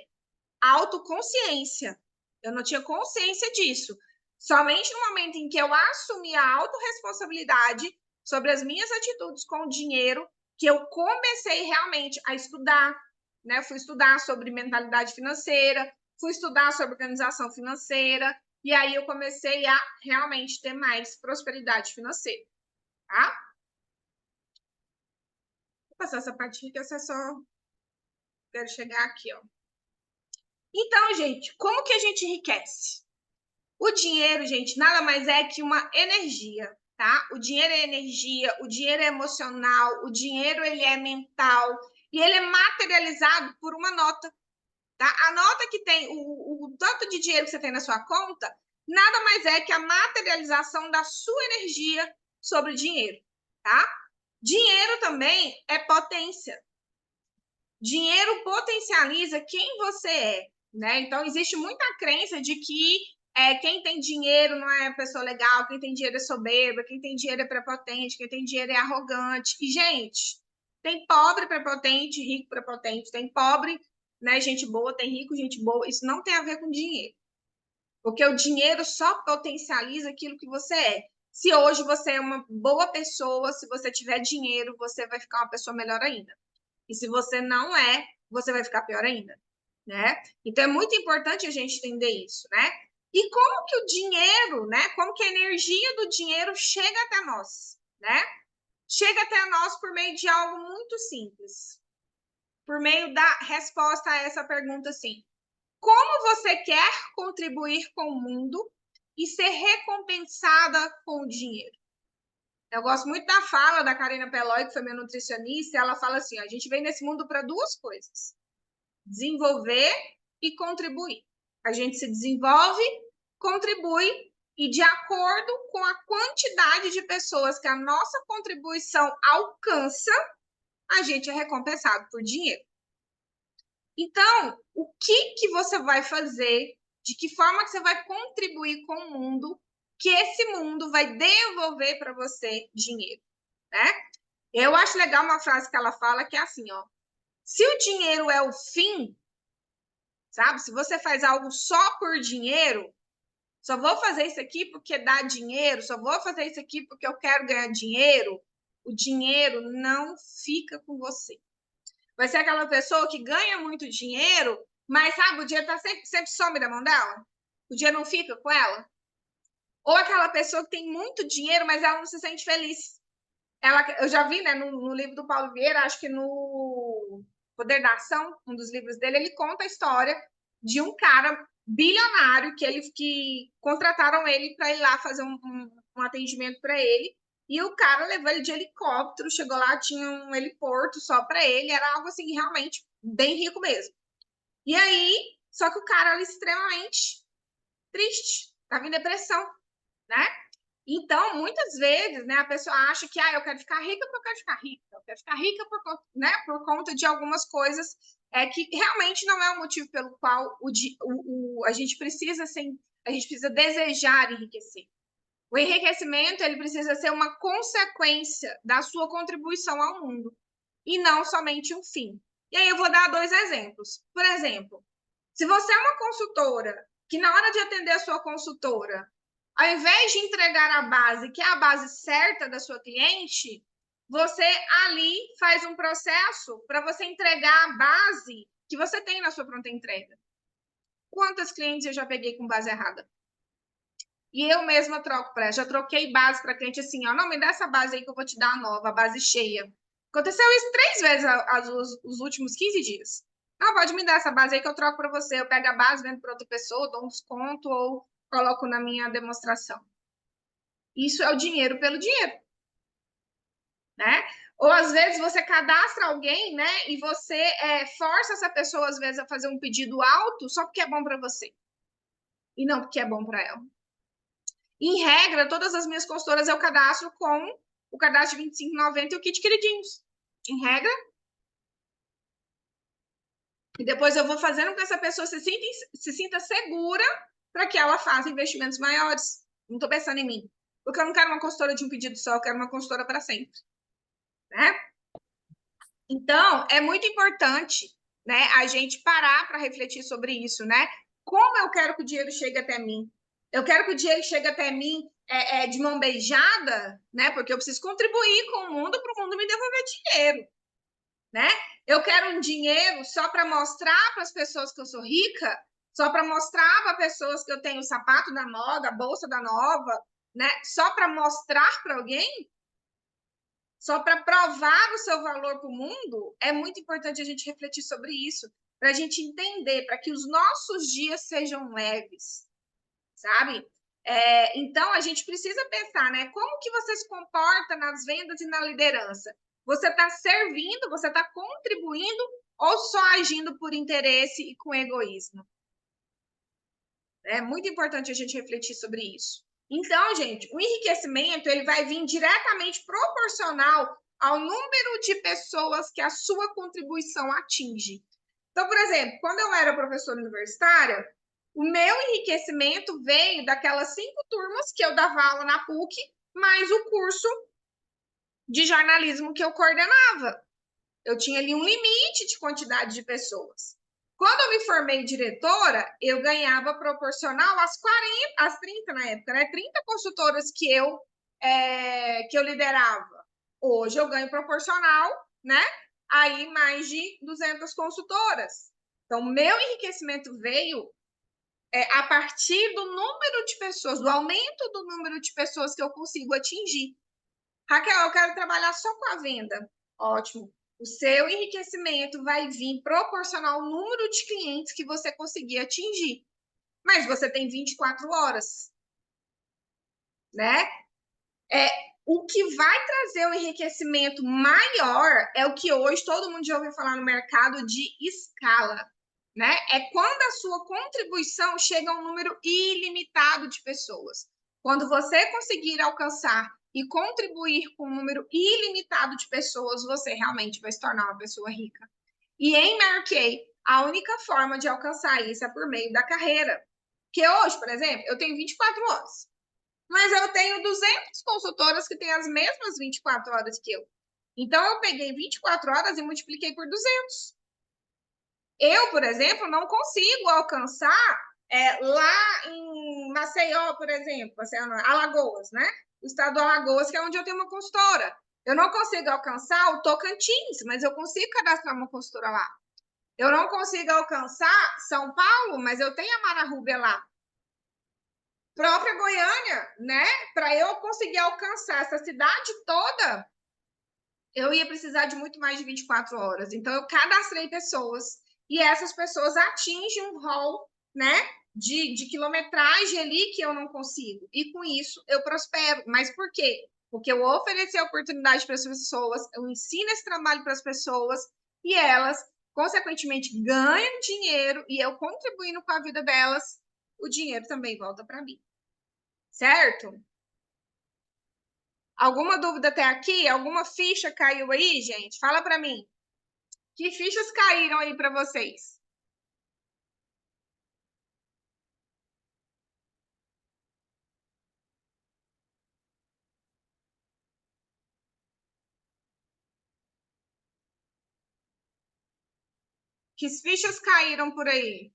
Autoconsciência. Eu não tinha consciência disso. Somente no momento em que eu assumi a autorresponsabilidade sobre as minhas atitudes com o dinheiro, que eu comecei realmente a estudar, né? Fui estudar sobre mentalidade financeira, fui estudar sobre organização financeira, e aí eu comecei a realmente ter mais prosperidade financeira, tá? Vou passar essa parte que eu só quero chegar aqui, ó. Então, gente, como que a gente enriquece? O dinheiro, gente, nada mais é que uma energia, tá? O dinheiro é energia, o dinheiro é emocional, o dinheiro ele é mental e ele é materializado por uma nota, tá? A nota que tem o tanto de dinheiro que você tem na sua conta, nada mais é que a materialização da sua energia sobre o dinheiro, tá? Dinheiro também é potência. Dinheiro potencializa quem você é, né? Então, existe muita crença de que quem tem dinheiro não é pessoa legal, quem tem dinheiro é soberba, quem tem dinheiro é prepotente, quem tem dinheiro é arrogante. E, gente, tem pobre prepotente, rico prepotente, tem pobre, né, gente boa, tem rico, gente boa. Isso não tem a ver com dinheiro. Porque o dinheiro só potencializa aquilo que você é. Se hoje você é uma boa pessoa, se você tiver dinheiro, você vai ficar uma pessoa melhor ainda. E se você não é, você vai ficar pior ainda, né? Então é muito importante a gente entender isso, né? E como que o dinheiro, né? Como que a energia do dinheiro chega até nós, né? Chega até nós por meio de algo muito simples. por meio da resposta a essa pergunta, assim. Como você quer contribuir com o mundo e ser recompensada com o dinheiro? Eu gosto muito da fala da Karina Pelói, que foi minha nutricionista, e ela fala assim, a gente vem nesse mundo para duas coisas, desenvolver e contribuir. A gente se desenvolve, contribui, e de acordo com a quantidade de pessoas que a nossa contribuição alcança, a gente é recompensado por dinheiro. Então, o que você vai fazer? De que forma que você vai contribuir com o mundo, que esse mundo vai devolver para você dinheiro, né? Eu acho legal uma frase que ela fala que é assim, ó. Se o dinheiro é o fim, sabe? Se você faz algo só por dinheiro, só vou fazer isso aqui porque dá dinheiro, só vou fazer isso aqui porque eu quero ganhar dinheiro, o dinheiro não fica com você. Vai ser aquela pessoa que ganha muito dinheiro, mas, sabe, o dinheiro tá sempre some da mão dela. O dinheiro não fica com ela. Ou aquela pessoa que tem muito dinheiro, mas ela não se sente feliz. Eu já vi, né, no livro do Paulo Vieira, acho que no Poder da Ação, um dos livros dele, ele conta a história de um cara bilionário que contrataram ele para ir lá fazer um atendimento para ele. E o cara levou ele de helicóptero, chegou lá, tinha um heliporto só para ele, era algo assim, realmente bem rico mesmo. E aí, só que o cara era extremamente triste, estava em depressão, né? Então, muitas vezes, né, a pessoa acha que eu quero ficar rica porque eu quero ficar rica, eu quero ficar rica por conta de algumas coisas que realmente não é o motivo pelo qual a gente precisa desejar enriquecer. O enriquecimento ele precisa ser uma consequência da sua contribuição ao mundo e não somente um fim. E aí eu vou dar 2 exemplos. Por exemplo, se você é uma consultora que na hora de atender a sua consultora, ao invés de entregar a base, que é a base certa da sua cliente, você ali faz um processo para você entregar a base que você tem na sua pronta entrega. Quantas clientes eu já peguei com base errada? E eu mesma troco para já troquei base para cliente assim, ó, não, me dá essa base aí que eu vou te dar a nova, a base cheia. Aconteceu isso 3 vezes os últimos 15 dias. Não, pode me dar essa base aí que eu troco para você. Eu pego a base, vendo para outra pessoa, dou um desconto ou coloco na minha demonstração. Isso é o dinheiro pelo dinheiro, né? Ou às vezes você cadastra alguém, né? E você força essa pessoa às vezes a fazer um pedido alto só porque é bom para você e não porque é bom para ela. Em regra, todas as minhas consultoras eu cadastro com o cadastro de R$25,90 e o kit queridinhos. Em regra. E depois eu vou fazendo com que essa pessoa se sinta segura para que ela faça investimentos maiores. Não estou pensando em mim. Porque eu não quero uma consultora de um pedido só, eu quero uma consultora para sempre. Né? Então, é muito importante, né, a gente parar para refletir sobre isso, né? Como eu quero que o dinheiro chegue até mim? Eu quero que o dinheiro chegue até mim de mão beijada, né? Porque eu preciso contribuir com o mundo para o mundo me devolver dinheiro, né? Eu quero um dinheiro só para mostrar para as pessoas que eu sou rica, só para mostrar para pessoas que eu tenho o sapato da moda, a bolsa da nova, né? Só para mostrar para alguém, só para provar o seu valor para o mundo, é muito importante a gente refletir sobre isso, para a gente entender, para que os nossos dias sejam leves, sabe? Então, a gente precisa pensar, né? Como que você se comporta nas vendas e na liderança? Você está servindo, você está contribuindo ou só agindo por interesse e com egoísmo? É muito importante a gente refletir sobre isso. Então, gente, o enriquecimento ele vai vir diretamente proporcional ao número de pessoas que a sua contribuição atinge. Então, por exemplo, quando eu era professora universitária, o meu enriquecimento veio daquelas 5 turmas que eu dava aula na PUC, mais o curso de jornalismo que eu coordenava. Eu tinha ali um limite de quantidade de pessoas. Quando eu me formei diretora, eu ganhava proporcional às 30 na época, né? 30 consultoras que eu liderava. Hoje eu ganho proporcional, né? Aí mais de 200 consultoras. Então, meu enriquecimento veio a partir do número de pessoas, do aumento do número de pessoas que eu consigo atingir. Raquel, eu quero trabalhar só com a venda. Ótimo. O seu enriquecimento vai vir proporcional ao número de clientes que você conseguir atingir. Mas você tem 24 horas, né? O que vai trazer um enriquecimento maior é o que hoje todo mundo já ouviu falar no mercado de escala, né? É quando a sua contribuição chega a um número ilimitado de pessoas. Quando você conseguir alcançar e contribuir com um número ilimitado de pessoas, você realmente vai se tornar uma pessoa rica. E em Mary Kay, a única forma de alcançar isso é por meio da carreira. Que hoje, por exemplo, eu tenho 24 anos. Mas eu tenho 200 consultoras que têm as mesmas 24 horas que eu. Então, eu peguei 24 horas e multipliquei por 200. Eu, por exemplo, não consigo alcançar lá em Maceió, por exemplo, Alagoas, né? O estado do Alagoas, que é onde eu tenho uma consultora. Eu não consigo alcançar o Tocantins, mas eu consigo cadastrar uma consultora lá. Eu não consigo alcançar São Paulo, mas eu tenho a Mara Rubia lá. Própria Goiânia, né? Para eu conseguir alcançar essa cidade toda, eu ia precisar de muito mais de 24 horas. Então, eu cadastrei pessoas e essas pessoas atingem um rol, né? De quilometragem ali que eu não consigo. E com isso, eu prospero. Mas por quê? Porque eu ofereci a oportunidade para as pessoas, eu ensino esse trabalho para as pessoas e elas, consequentemente, ganham dinheiro e eu contribuindo com a vida delas, o dinheiro também volta para mim. Certo? Alguma dúvida até aqui? Alguma ficha caiu aí, gente? Fala para mim. Que fichas caíram aí para vocês? Que fichas caíram por aí?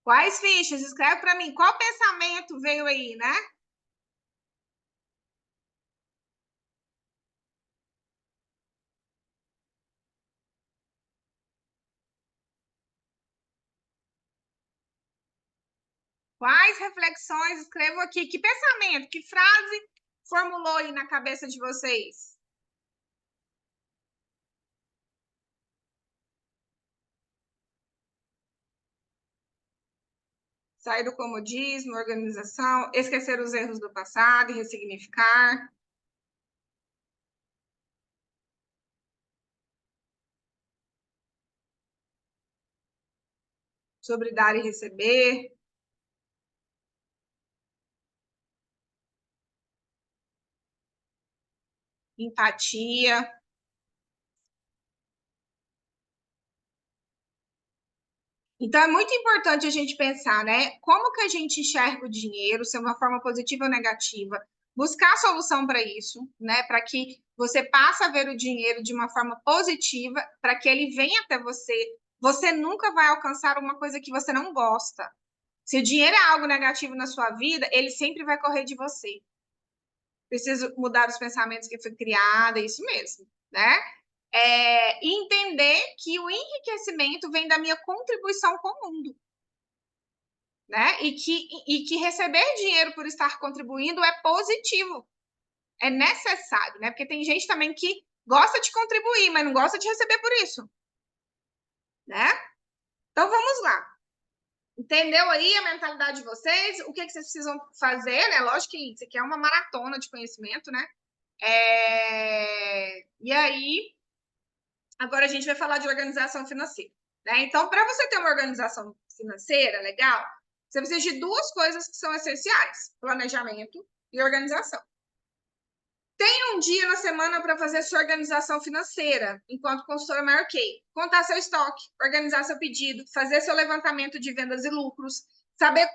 Quais fichas? Escreve para mim. Qual pensamento veio aí, né? Quais reflexões? Escrevo aqui. Que pensamento? Que frase formulou aí na cabeça de vocês? Sair do comodismo, organização, esquecer os erros do passado e ressignificar. Sobre dar e receber. Empatia. Então, é muito importante a gente pensar, né? Como que a gente enxerga o dinheiro, se é uma forma positiva ou negativa, buscar a solução para isso, né? Para que você passe a ver o dinheiro de uma forma positiva, para que ele venha até você. Você nunca vai alcançar uma coisa que você não gosta. Se o dinheiro é algo negativo na sua vida, ele sempre vai correr de você. Preciso mudar os pensamentos que foi criada, é isso mesmo, né? E entender que o enriquecimento vem da minha contribuição com o mundo, né? E que receber dinheiro por estar contribuindo é positivo, é necessário, né? Porque tem gente também que gosta de contribuir, mas não gosta de receber por isso, né? Então vamos lá. Entendeu aí a mentalidade de vocês? O que vocês precisam fazer, né? Lógico que isso aqui é uma maratona de conhecimento, né? E aí, agora a gente vai falar de organização financeira, né? Então, para você ter uma organização financeira legal, você precisa de duas coisas que são essenciais: planejamento e organização. Tenha um dia na semana para fazer sua organização financeira, enquanto consultora Mary Kay. Contar seu estoque, organizar seu pedido, fazer seu levantamento de vendas e lucros, saber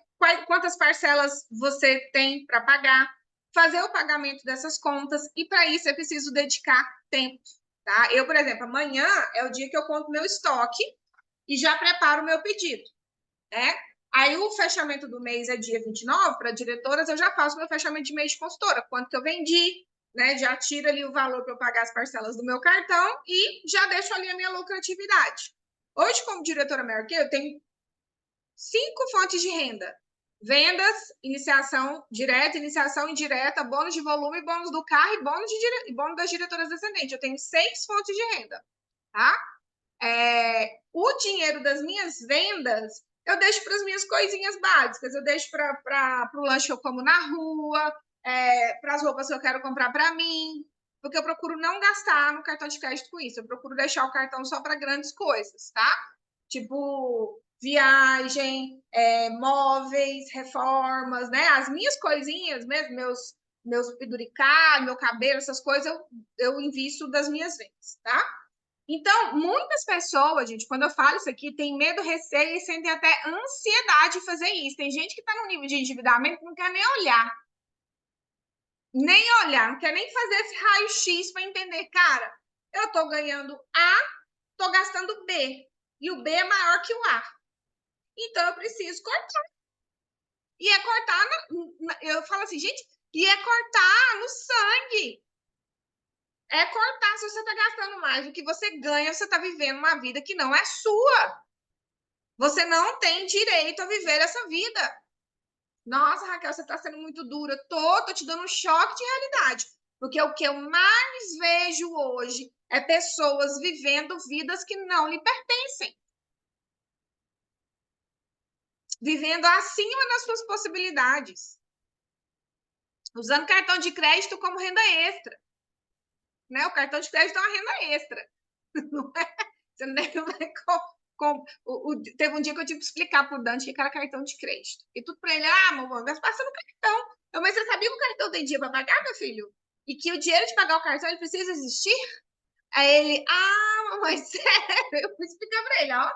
quantas parcelas você tem para pagar, fazer o pagamento dessas contas, e para isso é preciso dedicar tempo, tá? Eu, por exemplo, amanhã é o dia que eu compro meu estoque e já preparo o meu pedido, né? Aí o fechamento do mês é dia 29, para diretoras, eu já faço meu fechamento de mês de consultora, quanto que eu vendi, né? Já tiro ali o valor para eu pagar as parcelas do meu cartão e já deixo ali a minha lucratividade. Hoje, como diretora maior que eu tenho 5 fontes de renda. Vendas, iniciação direta, iniciação indireta, bônus de volume, bônus do carro e bônus das diretoras descendentes. Eu tenho 6 fontes de renda, tá? O dinheiro das minhas vendas eu deixo para as minhas coisinhas básicas. Eu deixo para o lanche que eu como na rua, para as roupas que eu quero comprar para mim, porque eu procuro não gastar no cartão de crédito com isso. Eu procuro deixar o cartão só para grandes coisas, tá? Tipo viagem, móveis, reformas, né? As minhas coisinhas mesmo, meus penduricalhos, meu cabelo, essas coisas, eu invisto das minhas vendas, tá? Então, muitas pessoas, gente, quando eu falo isso aqui, tem medo, receio e sentem até ansiedade de fazer isso. Tem gente que está no nível de endividamento que não quer nem olhar. Nem olhar, não quer nem fazer esse raio-x para entender, cara, eu estou ganhando A, estou gastando B. E o B é maior que o A. Então, eu preciso cortar. E é cortar, eu falo assim, gente, e é cortar no sangue. É cortar se você está gastando mais do que você ganha, você está vivendo uma vida que não é sua. Você não tem direito a viver essa vida. Nossa, Raquel, você está sendo muito dura. Tô te dando um choque de realidade. Porque o que eu mais vejo hoje é pessoas vivendo vidas que não lhe pertencem. Vivendo acima das suas possibilidades. Usando cartão de crédito como renda extra. Né? O cartão de crédito é uma renda extra. Não é? Você não vai teve um dia que eu tive que explicar pro Dante que era cartão de crédito. E tudo para ele, mamãe, mas passa no cartão. Mas você sabia que o cartão tem dia para pagar, meu filho? E que o dinheiro de pagar o cartão ele precisa existir? Aí ele, mamãe, sério? Eu fui explicar para ele, ó.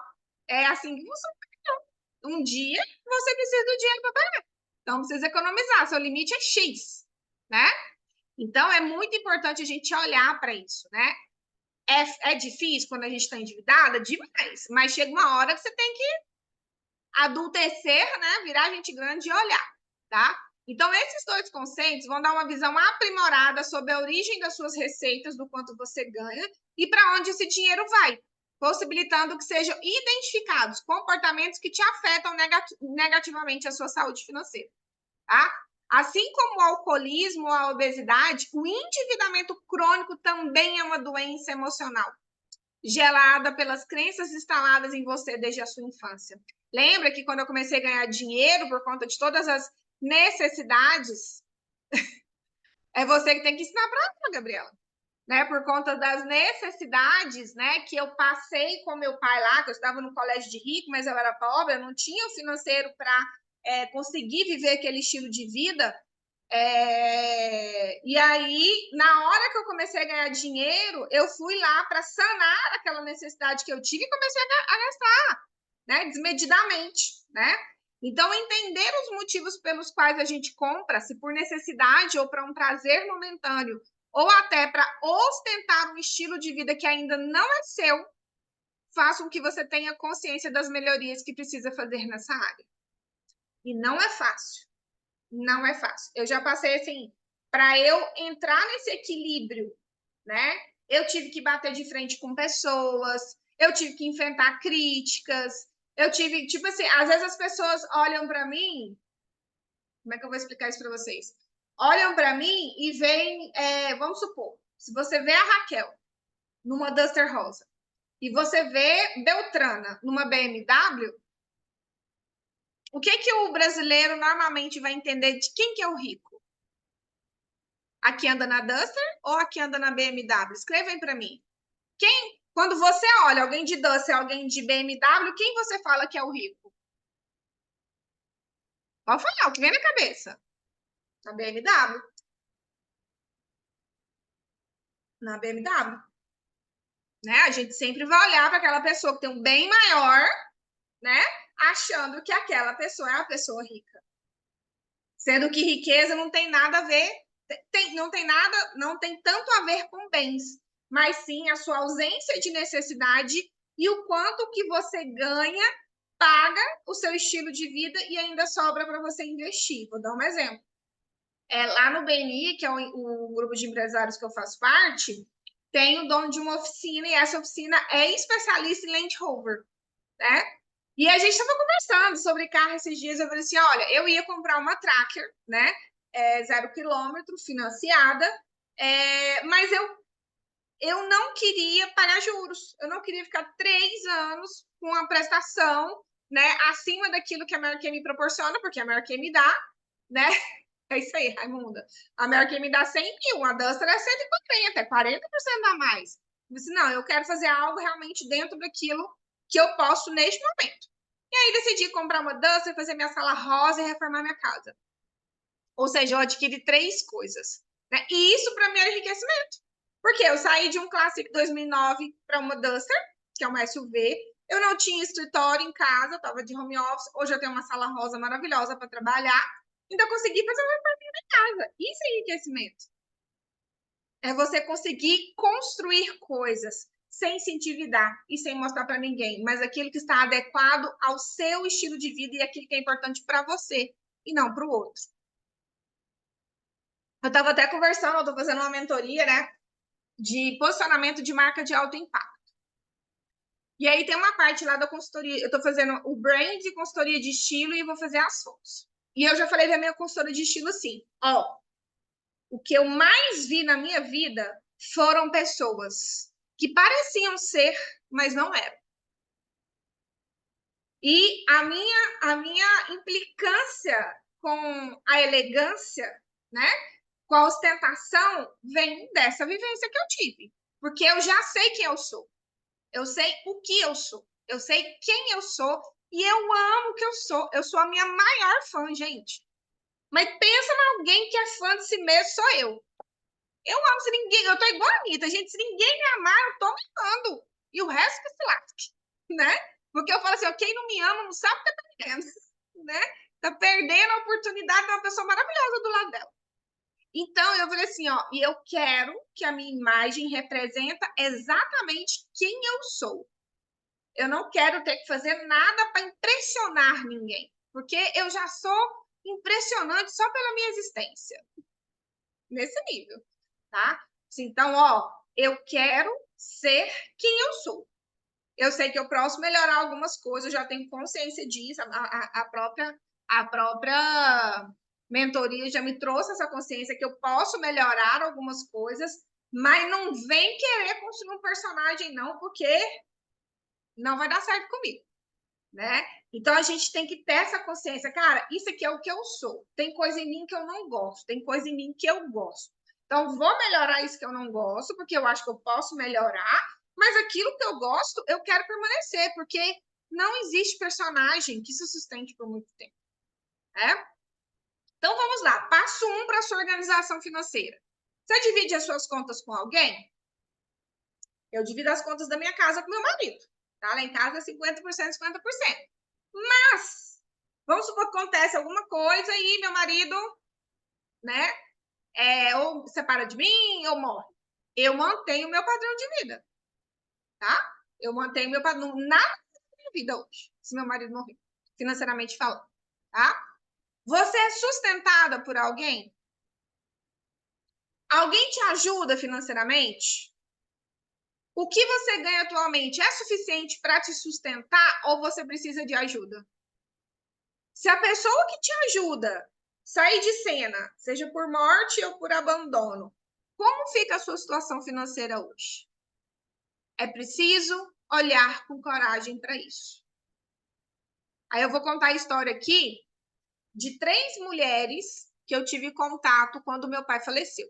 É assim que funciona o cartão. Um dia você precisa do dinheiro para pagar. Então precisa economizar. Seu limite é X, né? Então é muito importante a gente olhar para isso, né? É difícil quando a gente está endividada? Demais. Mas chega uma hora que você tem que adultecer, né? Virar gente grande e olhar, tá? Então, esses 2 conceitos vão dar uma visão aprimorada sobre a origem das suas receitas, do quanto você ganha e para onde esse dinheiro vai, possibilitando que sejam identificados comportamentos que te afetam negativamente a sua saúde financeira, tá? Assim como o alcoolismo ou a obesidade, o endividamento crônico também é uma doença emocional, gelada pelas crenças instaladas em você desde a sua infância. Lembra que quando eu comecei a ganhar dinheiro por conta de todas as necessidades, é você que tem que ensinar para ela, Gabriela. Né, por conta das necessidades, né, que eu passei com meu pai lá, que eu estava no colégio de rico, mas eu era pobre, eu não tinha o financeiro para conseguir viver aquele estilo de vida. E aí, na hora que eu comecei a ganhar dinheiro, eu fui lá para sanar aquela necessidade que eu tive e comecei a gastar, né, desmedidamente, né? Então, entender os motivos pelos quais a gente compra, se por necessidade ou para um prazer momentâneo, ou até para ostentar um estilo de vida que ainda não é seu, faça com que você tenha consciência das melhorias que precisa fazer nessa área. E não é fácil. Não é fácil. Eu já passei assim, para eu entrar nesse equilíbrio, né? Eu tive que bater de frente com pessoas, eu tive que enfrentar críticas, eu tive, tipo assim, às vezes as pessoas olham para mim, como é que eu vou explicar isso para vocês? Olham para mim e veem, vamos supor, se você vê a Raquel numa Duster rosa e você vê Beltrana numa BMW, o que que o brasileiro normalmente vai entender de quem que é o rico? Aqui anda na Duster ou aqui anda na BMW? Escrevem para mim. Quando você olha alguém de Duster, alguém de BMW, quem você fala que é o rico? Pode falar, o que vem na cabeça? Na BMW. Na BMW. Né? A gente sempre vai olhar para aquela pessoa que tem um bem maior, né? Achando que aquela pessoa é a pessoa rica. Sendo que riqueza não tem nada a ver não tem nada, não tem tanto a ver com bens, mas sim a sua ausência de necessidade e o quanto que você ganha, paga o seu estilo de vida e ainda sobra para você investir. Vou dar um exemplo. Lá no BNI, que é o grupo de empresários que eu faço parte, tem o dono de uma oficina e essa oficina é especialista em Land Rover, né? E a gente estava conversando sobre carro esses dias. Eu falei assim: olha, eu ia comprar uma Tracker, né? 0 quilômetro, financiada, mas eu não queria pagar juros. Eu não queria ficar 3 anos com a prestação, né, acima daquilo que a American me proporciona, porque a American me dá, né? É isso aí, Raimunda. A American me dá 100 mil, a Duster é 140, é 40% a mais. Eu disse: não, eu quero fazer algo realmente dentro daquilo que eu posso neste momento. E aí decidi comprar uma Duster, fazer minha sala rosa e reformar minha casa. Ou seja, eu adquiri 3 coisas, né? E isso para mim era enriquecimento. Porque eu saí de um Classic 2009 para uma Duster, que é uma SUV. Eu não tinha escritório em casa, eu estava de home office. Hoje eu tenho uma sala rosa maravilhosa para trabalhar. Então eu consegui fazer uma reforminha na casa. Isso é enriquecimento. É você conseguir construir coisas sem se endividar e sem mostrar para ninguém, mas aquilo que está adequado ao seu estilo de vida e aquilo que é importante para você e não para o outro. Eu estava até conversando, eu estou fazendo uma mentoria, né, de posicionamento de marca de alto impacto. E aí tem uma parte lá da consultoria, eu estou fazendo o brand de consultoria de estilo e vou fazer as fotos. E eu já falei da minha consultora de estilo assim: ó, o que eu mais vi na minha vida foram pessoas que pareciam ser, mas não eram. E a minha implicância com a elegância, né, com a ostentação, vem dessa vivência que eu tive. Porque eu já sei quem eu sou. Eu sei o que eu sou. Eu sei quem eu sou. E eu amo o que eu sou. Eu sou a minha maior fã, gente. Mas pensa em alguém que é fã de si mesmo, sou eu. Eu amo se ninguém. Eu tô igual a Anitta, gente. Se ninguém me amar, eu tô me amando. E o resto que se lasque, né? Porque eu falo assim: ó, quem não me ama não sabe o que tá perdendo, né? Tá perdendo a oportunidade de uma pessoa maravilhosa do lado dela. Então, eu falei assim, ó, e eu quero que a minha imagem representa exatamente quem eu sou. Eu não quero ter que fazer nada para impressionar ninguém, porque eu já sou impressionante só pela minha existência. Nesse nível, tá? Então, ó, eu quero ser quem eu sou. Eu sei que eu posso melhorar algumas coisas, eu já tenho consciência disso, a própria mentoria já me trouxe essa consciência que eu posso melhorar algumas coisas, mas não vem querer construir um personagem, não, porque não vai dar certo comigo, né? Então a gente tem que ter essa consciência, cara, isso aqui é o que eu sou. Tem coisa em mim que eu não gosto, tem coisa em mim que eu gosto. Então vou melhorar isso que eu não gosto, porque eu acho que eu posso melhorar, mas aquilo que eu gosto, eu quero permanecer, porque não existe personagem que se sustente por muito tempo, né? Então vamos lá, passo 1 para a sua organização financeira. Você divide as suas contas com alguém? Eu divido as contas da minha casa com meu marido. Tá? Lá em casa é 50%, 50%. Mas, vamos supor que acontece alguma coisa e meu marido, né, ou separa de mim ou morre. Eu mantenho o meu padrão de vida, tá? Eu mantenho meu padrão, nada da minha vida hoje, se meu marido morrer, financeiramente falando, tá? Você é sustentada por alguém? Alguém te ajuda financeiramente? O que você ganha atualmente é suficiente para te sustentar ou você precisa de ajuda? Se a pessoa que te ajuda sair de cena, seja por morte ou por abandono, como fica a sua situação financeira hoje? É preciso olhar com coragem para isso. Aí eu vou contar a história aqui de 3 mulheres que eu tive contato quando meu pai faleceu.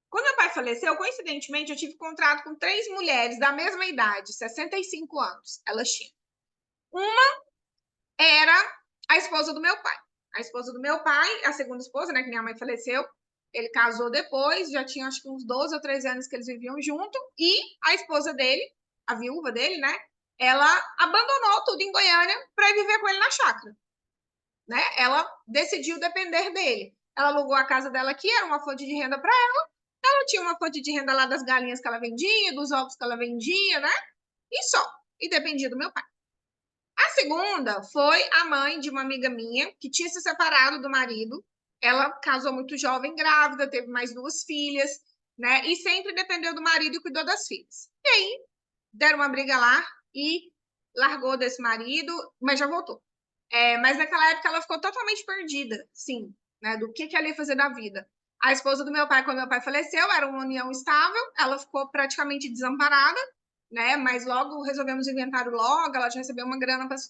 Quando meu pai faleceu, coincidentemente, eu tive contato com 3 mulheres da mesma idade, 65 anos, elas tinham. Uma era a esposa do meu pai. A esposa do meu pai, a segunda esposa, né, que minha mãe faleceu, ele casou depois, já tinha acho que uns 12 ou 13 anos que eles viviam junto, e a esposa dele, a viúva dele, né, ela abandonou tudo em Goiânia para viver com ele na chácara, né? Ela decidiu depender dele. ela alugou a casa dela aqui, era uma fonte de renda para ela. Ela tinha uma fonte de renda lá das galinhas que ela vendia, dos ovos que ela vendia, né? E só. E dependia do meu pai. A segunda foi a mãe de uma amiga minha que tinha se separado do marido. Ela casou muito jovem, grávida, teve mais 2 filhas, né? E sempre dependeu do marido e cuidou das filhas. E aí, deram uma briga lá e largou desse marido, mas já voltou. Mas naquela época ela ficou totalmente perdida, sim, né? Do que ela ia fazer da vida. A esposa do meu pai, quando meu pai faleceu, era uma união estável, ela ficou praticamente desamparada, né? Mas logo resolvemos o inventário logo, ela já recebeu uma grana para se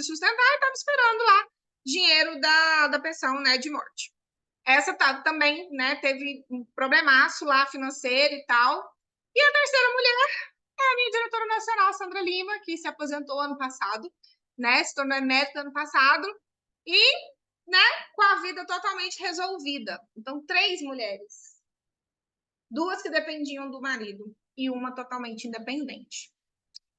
sustentar e estava esperando lá dinheiro da pensão, né, de morte. Essa também, né, teve um problemaço lá financeiro e tal. E a terceira mulher é a minha diretora nacional, Sandra Lima, que se aposentou ano passado, né, se tornou médica ano passado e, né, com a vida totalmente resolvida. Então, 3 mulheres. 2 que dependiam do marido e uma totalmente independente.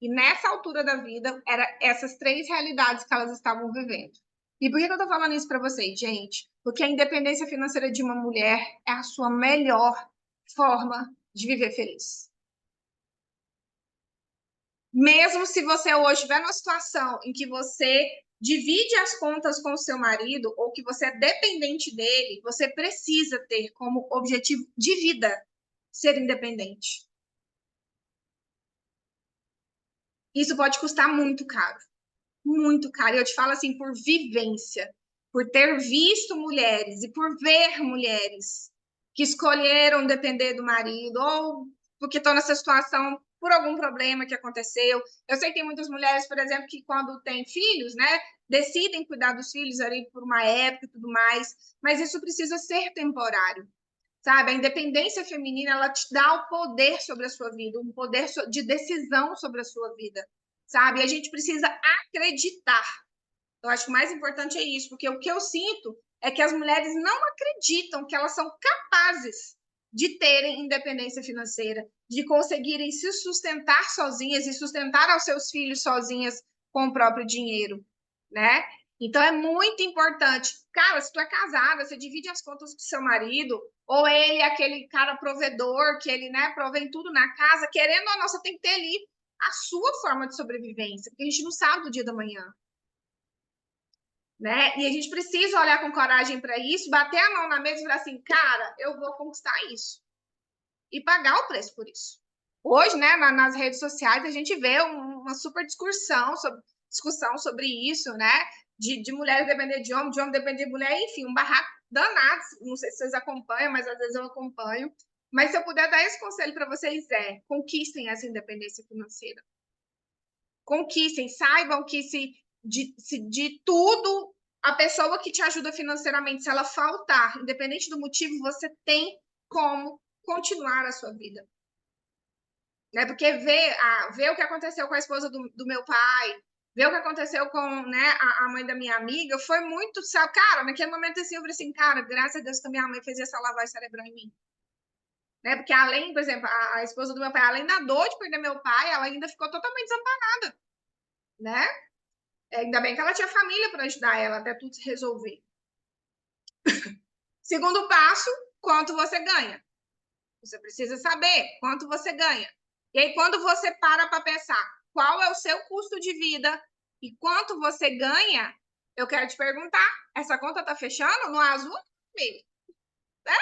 E nessa altura da vida, eram essas 3 realidades que elas estavam vivendo. E por que eu tô falando isso para vocês, gente? Porque a independência financeira de uma mulher é a sua melhor forma de viver feliz. Mesmo se você hoje estiver numa situação em que você divide as contas com o seu marido ou que você é dependente dele, você precisa ter como objetivo de vida ser independente. Isso pode custar muito caro. Muito caro. E eu te falo assim, por vivência, por ter visto mulheres e por ver mulheres que escolheram depender do marido ou porque estão nessa situação por algum problema que aconteceu. Eu sei que tem muitas mulheres, por exemplo, que quando têm filhos, né, decidem cuidar dos filhos ali por uma época e tudo mais, mas isso precisa ser temporário. Sabe, a independência feminina, ela te dá o poder sobre a sua vida, um poder de decisão sobre a sua vida, sabe? E a gente precisa acreditar. Eu acho que o mais importante é isso, porque o que eu sinto é que as mulheres não acreditam que elas são capazes de terem independência financeira, de conseguirem se sustentar sozinhas e sustentar aos seus filhos sozinhas com o próprio dinheiro, né? Então é muito importante. Cara, se tu é casada, você divide as contas com seu marido, ou ele é aquele cara provedor, que ele, né, provém tudo na casa, querendo ou não, você tem que ter ali a sua forma de sobrevivência, porque a gente não sabe do dia da manhã, né? E a gente precisa olhar com coragem para isso, bater a mão na mesa e falar assim, cara, eu vou conquistar isso e pagar o preço por isso. Hoje, né, nas redes sociais, a gente vê uma super discussão sobre isso, né? De mulheres depender de homem depender de mulher, enfim, um barraco danado. Não sei se vocês acompanham, mas às vezes eu acompanho. Mas se eu puder dar esse conselho para vocês, conquistem essa independência financeira. Conquistem, saibam que se de tudo, a pessoa que te ajuda financeiramente, se ela faltar, independente do motivo, você tem como continuar a sua vida. Né? Porque ver o que aconteceu com a esposa do meu pai, ver o que aconteceu com, né, a mãe da minha amiga, foi muito... Cara, naquele momento assim, eu falei assim, cara, graças a Deus que a minha mãe fez essa lavagem cerebral em mim. Né? Porque além, por exemplo, a esposa do meu pai, além da dor de perder meu pai, ela ainda ficou totalmente desamparada. Né? Ainda bem que ela tinha família para ajudar ela até tudo se resolver. Segundo passo, quanto você ganha. Você precisa saber quanto você ganha. E aí, quando você para pensar qual é o seu custo de vida e quanto você ganha, eu quero te perguntar, essa conta está fechando no azul ou no vermelho? Né?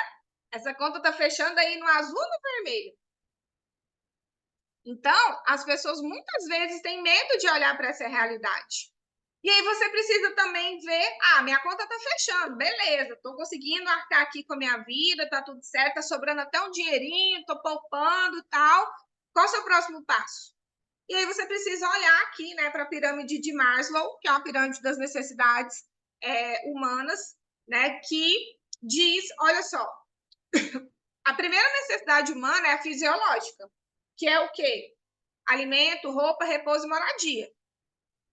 Essa conta está fechando aí no azul ou no vermelho? Então, as pessoas muitas vezes têm medo de olhar para essa realidade. E aí você precisa também ver, minha conta está fechando, beleza, estou conseguindo arcar aqui com a minha vida, está tudo certo, está sobrando até um dinheirinho, estou poupando e tal. Qual é o seu próximo passo? E aí você precisa olhar aqui, né, para a pirâmide de Maslow, que é uma pirâmide das necessidades humanas, né, que diz, olha só, a primeira necessidade humana é a fisiológica, que é o quê? Alimento, roupa, repouso e moradia.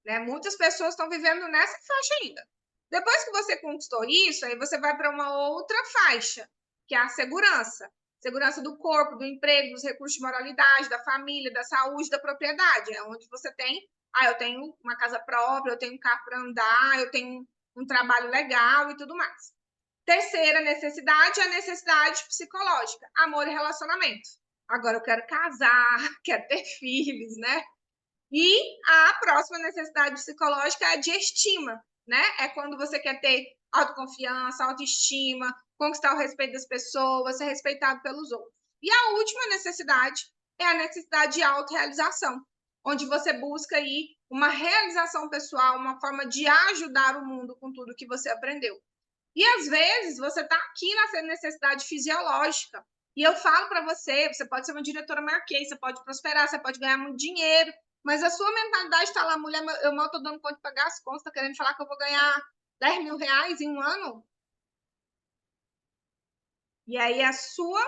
Né? Muitas pessoas estão vivendo nessa faixa ainda. Depois que você conquistou isso, aí você vai para uma outra faixa, que é a segurança. Segurança do corpo, do emprego, dos recursos de moralidade, da família, da saúde, da propriedade. É onde você tem, eu tenho uma casa própria, eu tenho um carro para andar, eu tenho um trabalho legal e tudo mais. Terceira necessidade é a necessidade psicológica, amor e relacionamento. Agora eu quero casar, quero ter filhos, né? E a próxima necessidade psicológica é a de estima, né? É quando você quer ter autoconfiança, autoestima, conquistar o respeito das pessoas, ser respeitado pelos outros. E a última necessidade é a necessidade de autorrealização, onde você busca aí uma realização pessoal, uma forma de ajudar o mundo com tudo que você aprendeu. E às vezes você está aqui na necessidade fisiológica. E eu falo para você, você pode ser uma diretora marquês, você pode prosperar, você pode ganhar muito dinheiro, mas a sua mentalidade está lá, mulher, eu mal estou dando conta de pagar as contas, está querendo falar que eu vou ganhar 10 mil reais em um ano? E aí a sua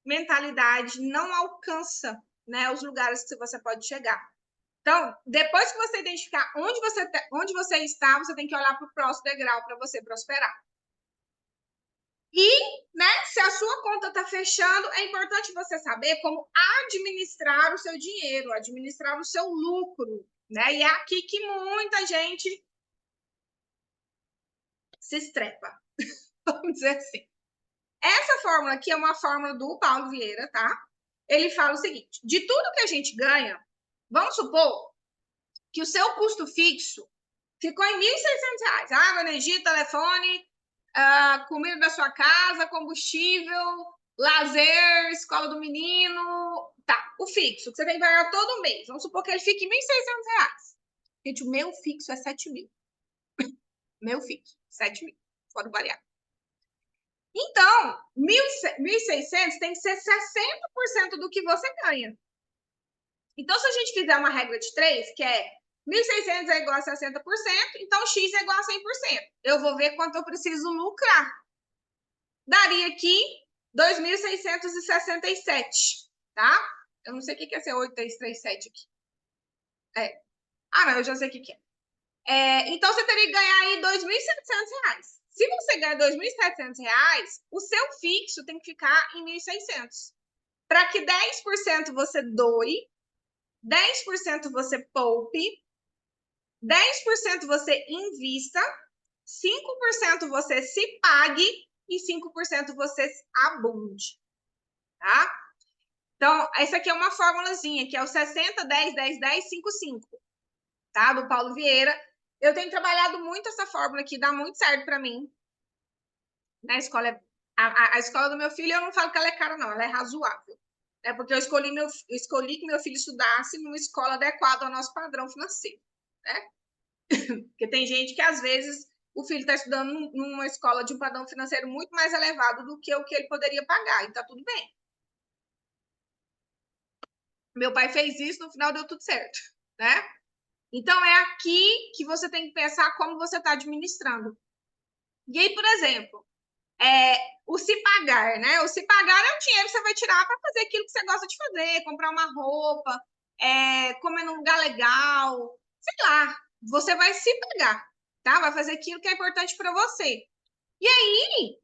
mentalidade não alcança, né, os lugares que você pode chegar. Então, depois que você identificar onde você está, você tem que olhar para o próximo degrau para você prosperar. E, né, se a sua conta está fechando, é importante você saber como administrar o seu dinheiro, administrar o seu lucro, né? E é aqui que muita gente se estrepa, vamos dizer assim. Essa fórmula aqui é uma fórmula do Paulo Vieira, tá? Ele fala o seguinte: de tudo que a gente ganha, vamos supor que o seu custo fixo ficou em R$ 1.600. Água, energia, telefone, comida da sua casa, combustível, lazer, escola do menino. Tá, o fixo, que você tem que pagar todo mês. Vamos supor que ele fique em R$ 1.600. Gente, o meu fixo é 7 mil. Meu fixo, 7 mil, fora o variável. Então, 1.600 tem que ser 60% do que você ganha. Então, se a gente fizer uma regra de 3, que é 1.600 é igual a 60%, então X é igual a 100%. Eu vou ver quanto eu preciso lucrar. Daria aqui 2.667, tá? Eu não sei o que é ser 8337 aqui. Não, eu já sei o que é. Então, você teria que ganhar aí R$ 2.700. Se você ganhar R$ 2.700, o seu fixo tem que ficar em 1.600. Para que 10% você doe, 10% você poupe, 10% você invista, 5% você se pague e 5% você abunde, tá? Então, essa aqui é uma formulazinha, que é o 60, 10, 10, 10, 5, 5, tá? Do Paulo Vieira. Eu tenho trabalhado muito essa fórmula aqui, dá muito certo para mim. Na escola, a escola do meu filho, eu não falo que ela é cara, não, ela é razoável. É porque eu escolhi que meu filho estudasse numa escola adequada ao nosso padrão financeiro, né? Porque tem gente que, às vezes, o filho está estudando numa escola de um padrão financeiro muito mais elevado do que o que ele poderia pagar, e tá tudo bem. Meu pai fez isso, no final deu tudo certo, né? Então, é aqui que você tem que pensar como você está administrando. E aí, por exemplo, o se pagar, né? O se pagar é o dinheiro que você vai tirar para fazer aquilo que você gosta de fazer, comprar uma roupa, comer num lugar legal, sei lá. Você vai se pagar, tá? Vai fazer aquilo que é importante para você. E aí,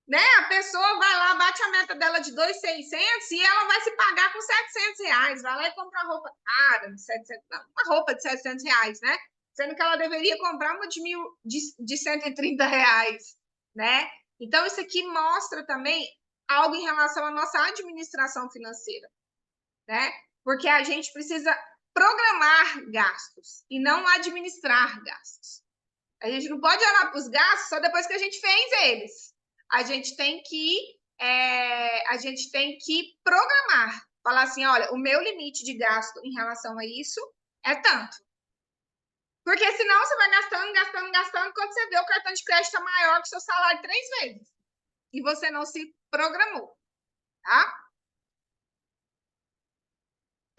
né, a pessoa vai lá, bate a meta dela de 2.600 e ela vai se pagar com R$ 700. Vai lá e compra uma roupa cara, uma roupa de R$ 700, né? Sendo que ela deveria comprar uma de R$ 130, né? Então, isso aqui mostra também algo em relação à nossa administração financeira, né? Porque a gente precisa programar gastos e não administrar gastos. A gente não pode olhar para os gastos só depois que a gente fez eles. A gente tem que programar. Falar assim, olha, o meu limite de gasto em relação a isso é tanto. Porque senão você vai gastando, gastando, gastando, quando você vê o cartão de crédito é maior que o seu salário 3 vezes. E você não se programou, tá?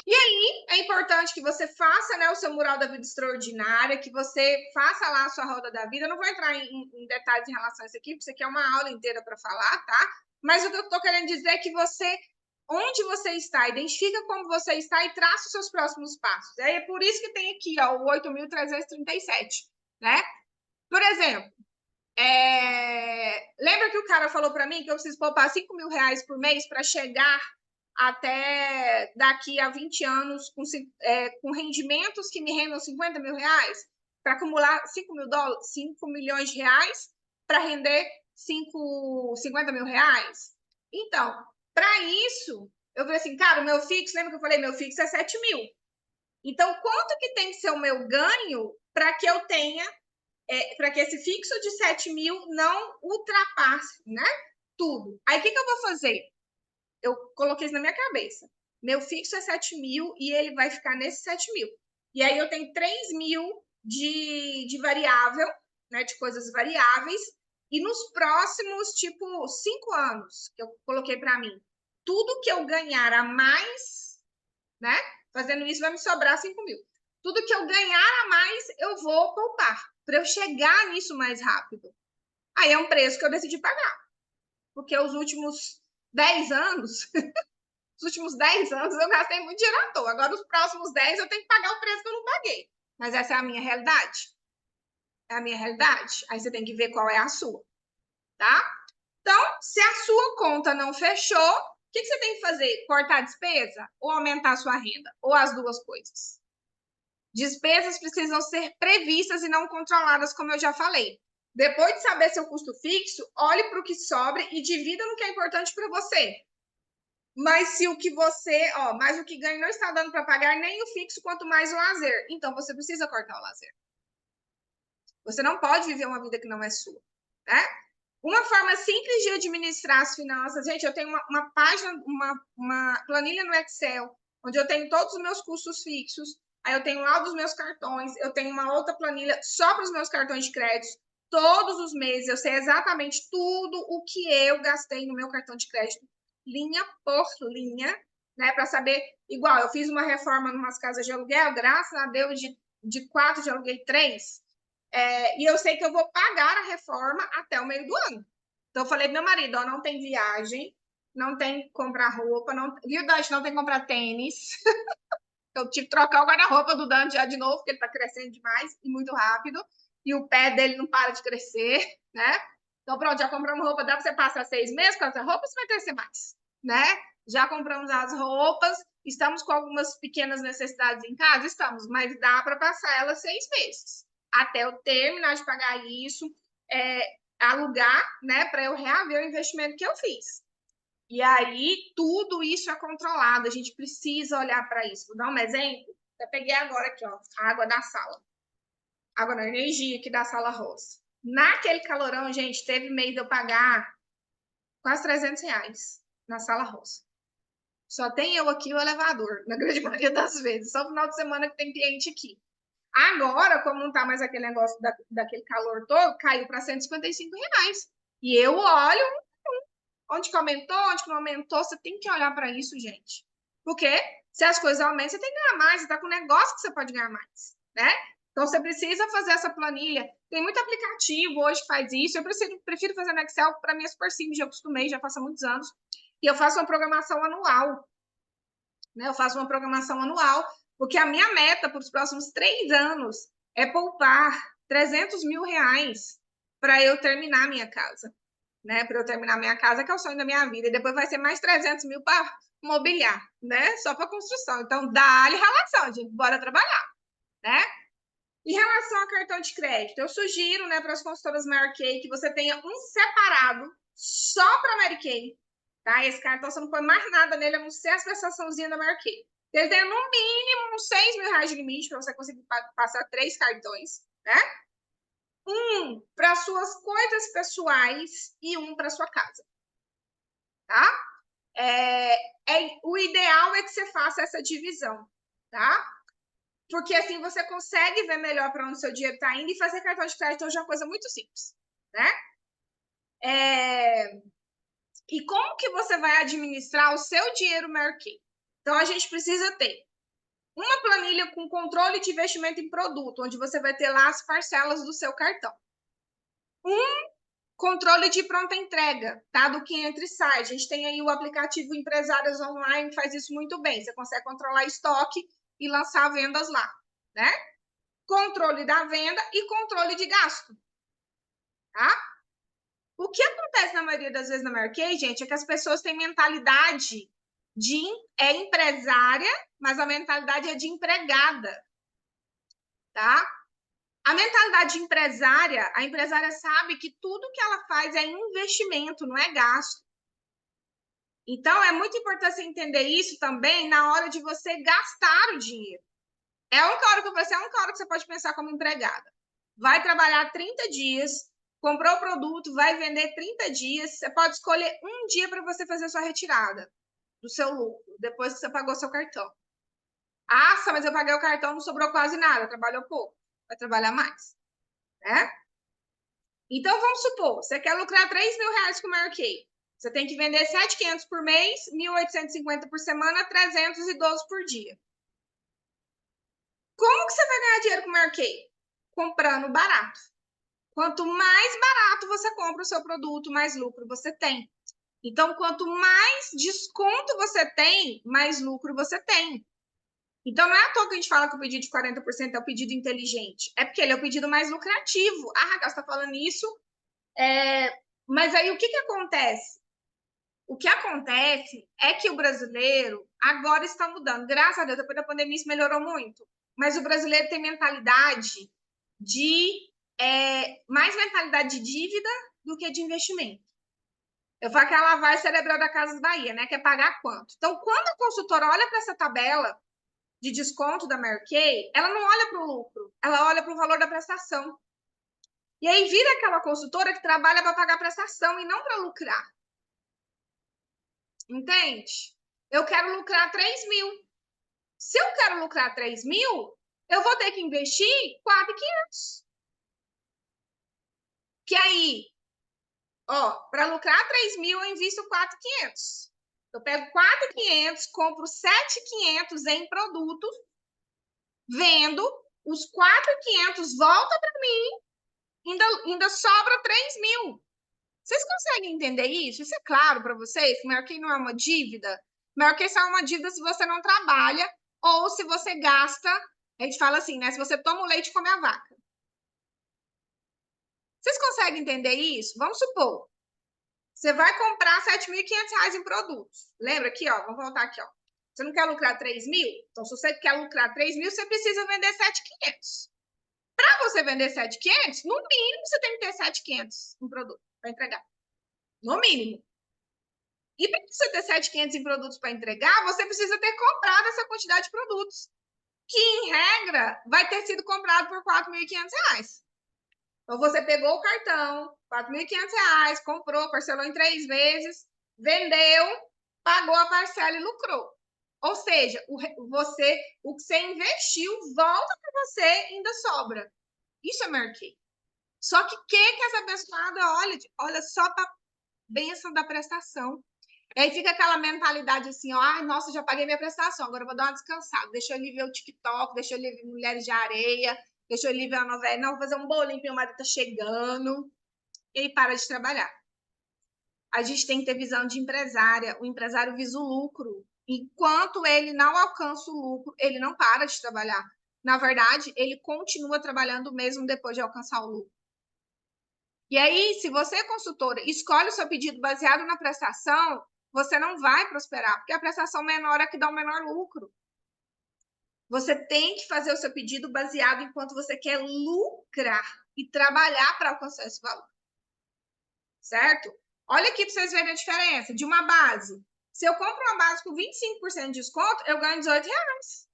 E aí, é importante que você faça, né, o seu mural da vida extraordinária, que você faça lá a sua roda da vida. Eu não vou entrar em detalhes em relação a isso aqui, porque isso aqui é uma aula inteira para falar, tá? Mas o que eu estou querendo dizer é que você, onde você está, identifica como você está e traça os seus próximos passos. É por isso que tem aqui, ó, o 8.337, né? Por exemplo, lembra que o cara falou para mim que eu preciso poupar R$ 5.000 por mês para chegar até daqui a 20 anos com rendimentos que me rendam R$ 50.000, para acumular $5 milhões de reais para render 50 mil reais? Então, para isso, eu falei assim, cara, o meu fixo, lembra que eu falei, meu fixo é 7 mil. Então, quanto que tem que ser o meu ganho para que eu tenha, para que esse fixo de 7 mil não ultrapasse, né? Tudo. Aí, o que eu vou fazer? Eu coloquei isso na minha cabeça. Meu fixo é 7 mil e ele vai ficar nesse 7 mil. E aí, eu tenho 3 mil de variável, né? De coisas variáveis. E nos próximos, tipo, 5 anos, que eu coloquei para mim, tudo que eu ganhar a mais, né? Fazendo isso, vai me sobrar 5 mil. Tudo que eu ganhar a mais, eu vou poupar, para eu chegar nisso mais rápido. Aí é um preço que eu decidi pagar. Porque os últimos 10 anos, os últimos 10 anos eu gastei muito dinheiro à toa. Agora, os próximos 10 eu tenho que pagar o preço que eu não paguei. Mas essa é a minha realidade. É a minha realidade. Aí você tem que ver qual é a sua, tá? Então, se a sua conta não fechou, o que você tem que fazer? Cortar a despesa ou aumentar a sua renda? Ou as duas coisas? Despesas precisam ser previstas e não controladas, como eu já falei. Depois de saber seu custo fixo, olhe para o que sobra e divida no que é importante para você. Mas se o que você, mas o que ganha não está dando para pagar nem o fixo, quanto mais o lazer. Então você precisa cortar o lazer. Você não pode viver uma vida que não é sua, né? Uma forma simples de administrar as finanças, gente, eu tenho uma página, uma planilha no Excel, onde eu tenho todos os meus custos fixos, aí eu tenho lá dos meus cartões, eu tenho uma outra planilha só para os meus cartões de crédito, todos os meses eu sei exatamente tudo o que eu gastei no meu cartão de crédito, linha por linha, né, para saber, igual, eu fiz uma reforma em umas casas de aluguel, graças a Deus, de 4 de aluguei 3, e eu sei que eu vou pagar a reforma até o meio do ano. Então, eu falei pro meu marido, não tem viagem, não tem que comprar roupa, não, viu, Dante? Não tem que comprar tênis. Eu tive que trocar o guarda-roupa do Dante já de novo, porque ele tá crescendo demais e muito rápido. E o pé dele não para de crescer, né? Então, pronto, já compramos roupa, dá para você passar 6 meses com essa roupa, você vai crescer mais, né? Já compramos as roupas, estamos com algumas pequenas necessidades em casa? Estamos, mas dá para passar elas 6 meses até eu terminar de pagar isso, alugar, né, para eu reaver o investimento que eu fiz. E aí, tudo isso é controlado, a gente precisa olhar para isso. Vou dar um exemplo. Eu peguei agora aqui, ó, a água da sala. Água da energia aqui da sala roça. Naquele calorão, gente, teve mês de eu pagar quase 300 reais na sala roça. Só tem eu aqui o elevador, na grande maioria das vezes. Só no final de semana que tem cliente aqui. Agora, como não tá mais aquele negócio daquele calor todo, caiu para 155 reais. E eu olho onde que aumentou, onde que não aumentou. Você tem que olhar para isso, gente. Porque se as coisas aumentam, você tem que ganhar mais. Você tá com um negócio que você pode ganhar mais, né? Então, você precisa fazer essa planilha. Tem muito aplicativo hoje que faz isso. Eu prefiro fazer no Excel, para mim é super simples, já acostumei, já faço há muitos anos. E eu faço uma programação anual, né? Eu faço uma programação anual, porque a minha meta para os próximos 3 anos é poupar 300 mil reais para eu terminar a minha casa, né? Para eu terminar a minha casa, que é o sonho da minha vida. E depois vai ser mais 300 mil para mobiliar, né? Só para construção. Então, dá-lhe relação, gente. Bora trabalhar, né? Em relação ao cartão de crédito, eu sugiro, né, para as consultoras Mary Kay que você tenha um separado só para Mary Kay, tá? Esse cartão você não põe mais nada nele, a não ser as prestaçãozinhas da Mary Kay. Ele tem no mínimo uns 6 mil reais de limite para você conseguir passar 3 cartões, né? Um para suas coisas pessoais e um para sua casa, tá? O ideal é que você faça essa divisão, tá? Porque assim você consegue ver melhor para onde o seu dinheiro está indo e fazer cartão de crédito hoje é uma coisa muito simples, né? E como que você vai administrar o seu dinheiro Mary Kay? Então, a gente precisa ter uma planilha com controle de investimento em produto, onde você vai ter lá as parcelas do seu cartão. Um controle de pronta entrega, tá? Do que entra e sai. A gente tem aí o aplicativo Empresários Online, que faz isso muito bem. Você consegue controlar estoque e lançar vendas lá, né? Controle da venda e controle de gasto, tá? O que acontece na maioria das vezes na Mary Kay, gente, é que as pessoas têm mentalidade de empresária, mas a mentalidade é de empregada, tá? A mentalidade empresária, a empresária sabe que tudo que ela faz é investimento, não é gasto. Então, é muito importante você entender isso também na hora de você gastar o dinheiro. É a única hora que você pode pensar como empregada. Vai trabalhar 30 dias, comprou o produto, vai vender 30 dias, você pode escolher um dia para você fazer a sua retirada do seu lucro, depois que você pagou seu cartão. Ah, mas eu paguei o cartão, não sobrou quase nada, trabalhou pouco, vai trabalhar mais, né? Então, vamos supor, você quer lucrar 3 mil reais com o Marquei. Você tem que vender 7.500 por mês, 1.850 por semana, 312 por dia. Como que você vai ganhar dinheiro com o Marquei? Comprando barato. Quanto mais barato você compra o seu produto, mais lucro você tem. Então, quanto mais desconto você tem, mais lucro você tem. Então, não é à toa que a gente fala que o pedido de 40% é o pedido inteligente. É porque ele é o pedido mais lucrativo. A Raquel está falando isso. Mas aí, o que acontece? O que acontece é que o brasileiro agora está mudando. Graças a Deus, depois da pandemia isso melhorou muito. Mas o brasileiro tem mentalidade mais mentalidade de dívida do que de investimento. Eu falo que é a lavagem cerebral da Casas Bahia, né? Que é pagar quanto. Então, quando a consultora olha para essa tabela de desconto da Mary Kay, ela não olha para o lucro, ela olha para o valor da prestação. E aí vira aquela consultora que trabalha para pagar prestação e não para lucrar. Entende? Eu quero lucrar 3 mil. Se eu quero lucrar 3 mil, eu vou ter que investir 4.500. Que aí, para lucrar 3 mil, eu invisto 4.500. Eu pego 4.500, compro 7.500 em produtos, vendo, os 4.500 volta para mim, ainda sobra 3 mil. Vocês conseguem entender isso? Isso é claro para vocês? Maior que não é uma dívida? Maior que só é uma dívida se você não trabalha ou se você gasta. A gente fala assim, né? Se você toma o leite e come a vaca. Vocês conseguem entender isso? Vamos supor. Você vai comprar R$7.500 em produtos. Lembra aqui, ó? Vamos voltar aqui, ó. Você não quer lucrar 3 mil? Então, se você quer lucrar 3 mil, você precisa vender 7.500. Para você vender 7.500, no mínimo você tem que ter 7.500 em produto para entregar. No mínimo. E para você ter 7.500 em produtos para entregar, você precisa ter comprado essa quantidade de produtos, que, em regra, vai ter sido comprado por R$4.500. Então, você pegou o cartão, R$4.500, comprou, parcelou em 3 vezes, vendeu, pagou a parcela e lucrou. Ou seja, o que você investiu volta para você e ainda sobra. Isso é Merkey. Só que essa abençoada olha só para a bênção da prestação. E aí fica aquela mentalidade assim, ó, ai, nossa, já paguei minha prestação, agora eu vou dar uma descansada. Deixa eu ali ver o TikTok, deixa eu ali ver Mulheres de Areia, deixa eu ali ver a novela, não, vou fazer um bolinho, meu marido tá chegando. E aí para de trabalhar. A gente tem que ter visão de empresária. O empresário visa o lucro. Enquanto ele não alcança o lucro, ele não para de trabalhar. Na verdade, ele continua trabalhando mesmo depois de alcançar o lucro. E aí, se você, consultora, escolhe o seu pedido baseado na prestação, você não vai prosperar, porque a prestação menor é que dá o menor lucro. Você tem que fazer o seu pedido baseado em quanto você quer lucrar e trabalhar para alcançar esse valor. Certo? Olha aqui para vocês verem a diferença de uma base. Se eu compro uma base com 25% de desconto, eu ganho R$18.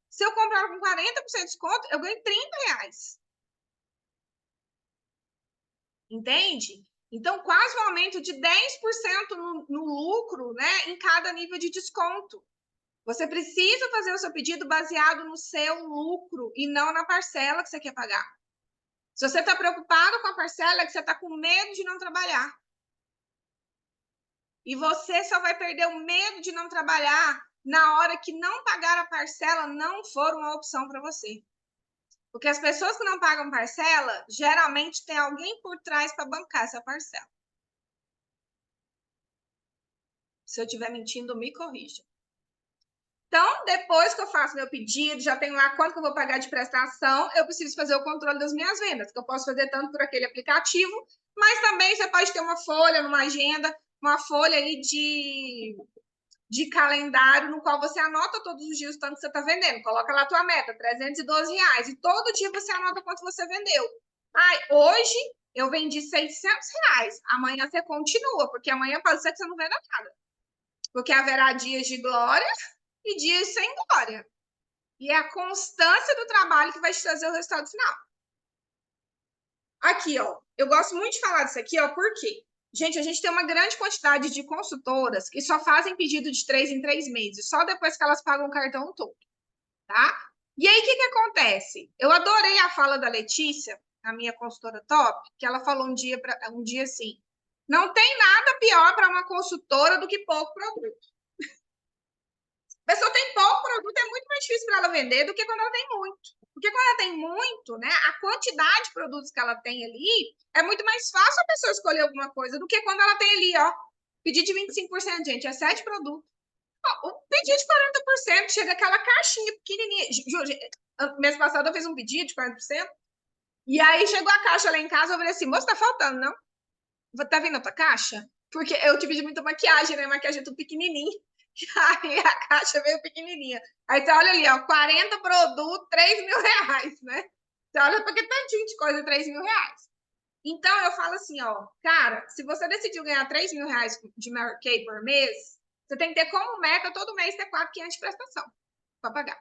Se eu comprar com 40% de desconto, eu ganho R$30. Entende? Então, quase um aumento de 10% no lucro, né, em cada nível de desconto. Você precisa fazer o seu pedido baseado no seu lucro e não na parcela que você quer pagar. Se você está preocupado com a parcela, é que você está com medo de não trabalhar. E você só vai perder o medo de não trabalhar na hora que não pagar a parcela não for uma opção para você. Porque as pessoas que não pagam parcela, geralmente tem alguém por trás para bancar essa parcela. Se eu estiver mentindo, me corrija. Então, depois que eu faço meu pedido, já tenho lá quanto que eu vou pagar de prestação, eu preciso fazer o controle das minhas vendas, que eu posso fazer tanto por aquele aplicativo, mas também você pode ter uma folha, numa agenda, uma folha aí de calendário, no qual você anota todos os dias o tanto que você está vendendo. Coloca lá a tua meta, R$312, e todo dia você anota quanto você vendeu. Ai, hoje eu vendi R$ 600. Amanhã você continua, porque amanhã pode ser que você não venda nada. Porque haverá dias de glória e dias sem glória. E é a constância do trabalho que vai te trazer o resultado final. Aqui, ó, eu gosto muito de falar disso aqui, ó, porque, gente, a gente tem uma grande quantidade de consultoras que só fazem pedido de 3 em 3 meses, só depois que elas pagam o cartão todo, tá? E aí, o que que acontece? Eu adorei a fala da Letícia, a minha consultora top, que ela falou um dia assim, não tem nada pior para uma consultora do que pouco produto. A pessoa tem pouco produto, é muito mais difícil para ela vender do que quando ela tem muito. Porque quando ela tem muito, né, a quantidade de produtos que ela tem ali, é muito mais fácil a pessoa escolher alguma coisa do que quando ela tem ali, ó, pedido de 25%, gente, é 7 produtos. Ó, o pedido de 40%, chega aquela caixinha pequenininha. Mês passado eu fiz um pedido de 40%, e aí chegou a caixa lá em casa, eu falei assim, moça, tá faltando, não? Tá vendo a tua caixa? Porque eu te pedi muita maquiagem, né? Maquiagem é tudo pequenininho. Aí a caixa veio pequenininha. Aí você olha ali, ó, 40 produtos, R$ 3.000, né? Você olha para que tantinho de coisa, R$ 3.000. Então eu falo assim, ó, cara, se você decidiu ganhar R$ 3.000 de Mary Kay por mês, você tem que ter como meta todo mês ter 4.500 de prestação para pagar.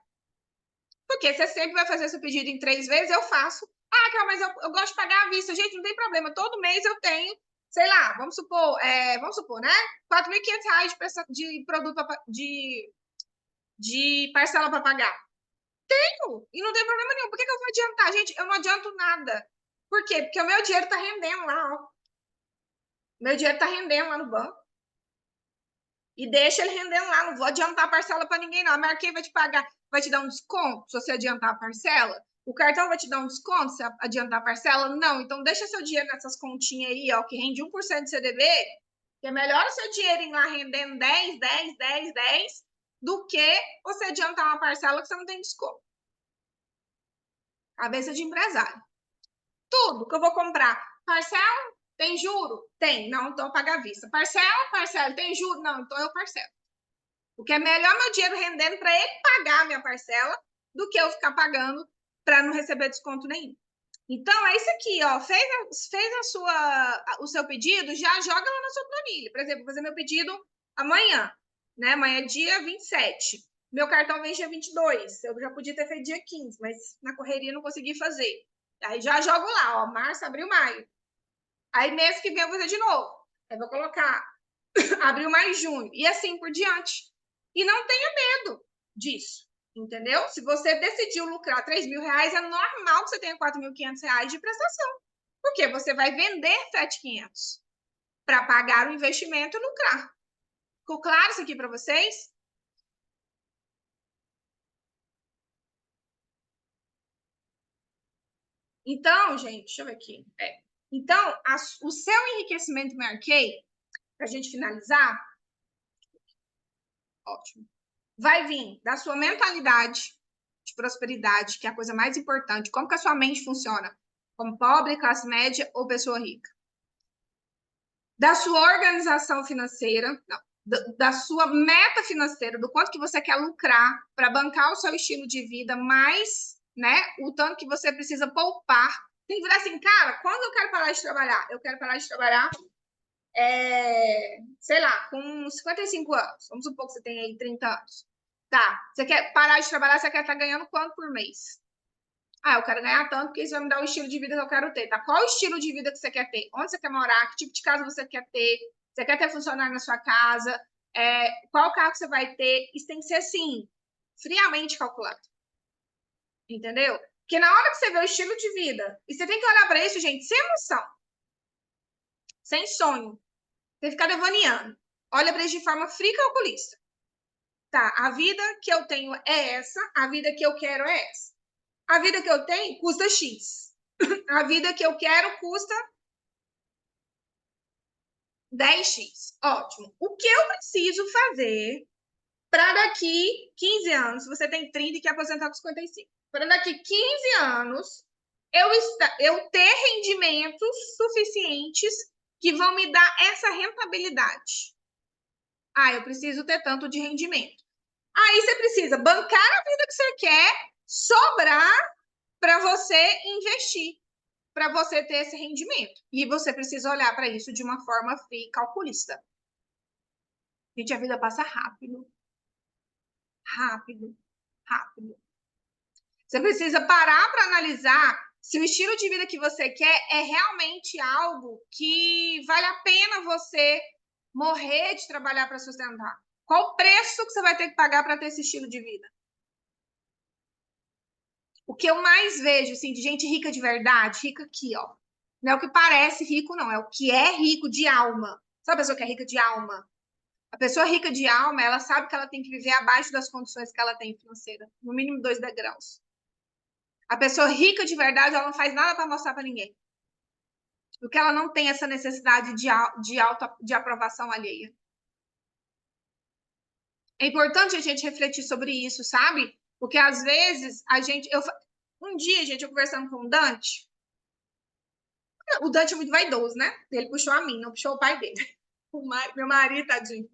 Porque você sempre vai fazer seu pedido em 3 vezes, eu faço. Ah, cara, mas eu gosto de pagar à vista. Gente, não tem problema. Todo mês eu tenho, sei lá, vamos supor, né? R$ 4.500 de produto de parcela para pagar. Tenho, e não tem problema nenhum. Por que eu vou adiantar? Gente, eu não adianto nada. Por quê? Porque o meu dinheiro tá rendendo lá, ó. Meu dinheiro tá rendendo lá no banco. E deixa ele rendendo lá. Não vou adiantar a parcela para ninguém, não. A Marquei vai te pagar, vai te dar um desconto se você adiantar a parcela? O cartão vai te dar um desconto se adiantar a parcela? Não. Então, deixa seu dinheiro nessas continhas aí, ó, que rende 1% de CDB, que é melhor o seu dinheiro ir lá rendendo 10, 10, 10, 10, do que você adiantar uma parcela que você não tem desconto. Cabeça de empresário. Tudo que eu vou comprar. Parcela? Tem juro? Tem. Não, então eu pago à vista. Parcela? Parcela. Tem juro? Não, então eu parcelo. Porque é melhor meu dinheiro rendendo para ele pagar a minha parcela do que eu ficar pagando para não receber desconto nenhum. Então, é isso aqui, ó. Fez o seu pedido, já joga lá na sua planilha. Por exemplo, vou fazer meu pedido amanhã, né? Amanhã é dia 27. Meu cartão vem dia 22. Eu já podia ter feito dia 15, mas na correria não consegui fazer. Aí já jogo lá, ó. Março, abril, maio. Aí mês que vem eu vou fazer de novo. Aí vou colocar abril, maio, junho. E assim por diante. E não tenha medo disso, entendeu? Se você decidiu lucrar R$ 3.000, é normal que você tenha R$ 4.500 de prestação. Porque você vai vender 7.500 para pagar o investimento e lucrar. Ficou claro isso aqui para vocês? Então, gente, deixa eu ver aqui. Então, o seu enriquecimento Marquei, para a gente finalizar, ótimo, vai vir da sua mentalidade de prosperidade, que é a coisa mais importante. Como que a sua mente funciona? Como pobre, classe média ou pessoa rica? Da sua organização financeira, não, da sua meta financeira, do quanto que você quer lucrar para bancar o seu estilo de vida, mais, né, o tanto que você precisa poupar. Tem que virar assim, cara, quando eu quero parar de trabalhar? Eu quero parar de trabalhar, sei lá, com 55 anos. Vamos supor que você tem aí 30 anos. Tá, você quer parar de trabalhar, você quer estar ganhando quanto por mês? Ah, eu quero ganhar tanto, porque isso vai me dar o estilo de vida que eu quero ter, tá? Qual o estilo de vida que você quer ter? Onde você quer morar? Que tipo de casa você quer ter? Você quer ter funcionário na sua casa? Qual carro que você vai ter? Isso tem que ser, assim, friamente calculado. Entendeu? Porque na hora que você vê o estilo de vida, e você tem que olhar para isso, gente, sem emoção, sem sonho, você ficar devaneando. Olha para isso de forma fria e calculista. Tá, a vida que eu tenho é essa, a vida que eu quero é essa. A vida que eu tenho custa X. A vida que eu quero custa 10x. Ótimo. O que eu preciso fazer para daqui 15 anos, se você tem 30 e quer aposentar com 55, para daqui 15 anos eu ter rendimentos suficientes que vão me dar essa rentabilidade? Ah, eu preciso ter tanto de rendimento. Aí você precisa bancar a vida que você quer, sobrar para você investir. para você ter esse rendimento. E você precisa olhar para isso de uma forma fria e calculista. Gente, a vida passa rápido. Rápido, rápido. Você precisa parar para analisar se o estilo de vida que você quer é realmente algo que vale a pena você morrer de trabalhar para sustentar. Qual o preço que você vai ter que pagar para ter esse estilo de vida? O que eu mais vejo, assim, de gente rica de verdade, rica aqui, ó. Não é o que parece rico, não. É o que é rico de alma. Sabe a pessoa que é rica de alma? A pessoa rica de alma, ela sabe que ela tem que viver abaixo das condições que ela tem financeira. No mínimo 2 degraus. A pessoa rica de verdade, ela não faz nada para mostrar para ninguém. Porque ela não tem essa necessidade de aprovação alheia. É importante a gente refletir sobre isso, sabe? Porque às vezes a gente. Um dia, gente, eu conversando com o Dante. O Dante é muito vaidoso, né? Ele puxou a mim, não puxou o pai dele. Meu marido, tadinho.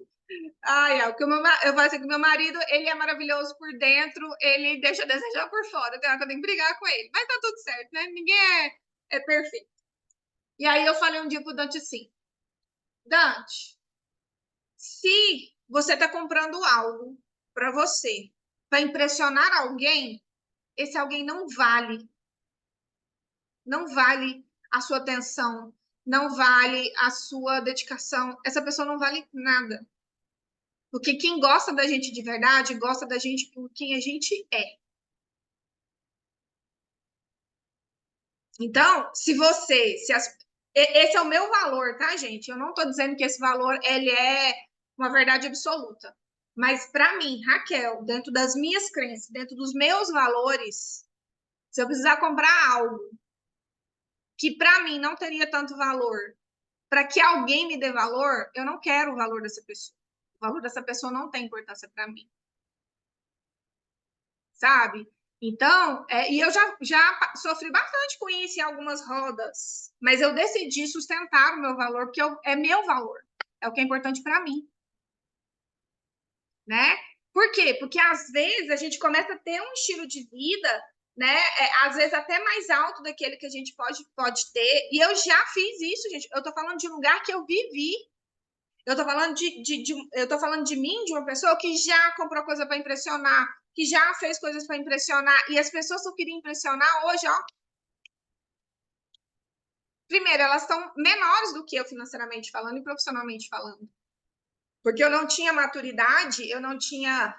Ai, porque eu vou assim que meu marido, ele é maravilhoso por dentro, ele deixa a desejar por fora. Tem hora que eu tenho que brigar com ele. Mas tá tudo certo, né? Ninguém é perfeito. E aí eu falei um dia pro Dante assim: Dante, se você está comprando algo para você, para impressionar alguém, esse alguém não vale a sua atenção, não vale a sua dedicação. Essa pessoa não vale nada. Porque quem gosta da gente de verdade, gosta da gente por quem a gente é. Então, esse é o meu valor, tá, gente? Eu não estou dizendo que esse valor ele é uma verdade absoluta. Mas para mim, Raquel, dentro das minhas crenças, dentro dos meus valores, se eu precisar comprar algo que para mim não teria tanto valor, para que alguém me dê valor, eu não quero o valor dessa pessoa. O valor dessa pessoa não tem importância para mim. Sabe? Então, e eu já sofri bastante com isso em algumas rodas, mas eu decidi sustentar o meu valor, porque é meu valor, é o que é importante para mim, né? Por quê? Porque às vezes a gente começa a ter um estilo de vida, né? Às vezes até mais alto daquele que a gente pode ter, e eu já fiz isso, gente. Eu tô falando de um lugar que eu vivi. Eu tô falando eu tô falando de mim, de uma pessoa que já comprou coisa para impressionar, que já fez coisas para impressionar, e as pessoas que eu queria impressionar hoje, ó, primeiro, elas estão menores do que eu financeiramente falando e profissionalmente falando. Porque eu não tinha maturidade, eu não tinha.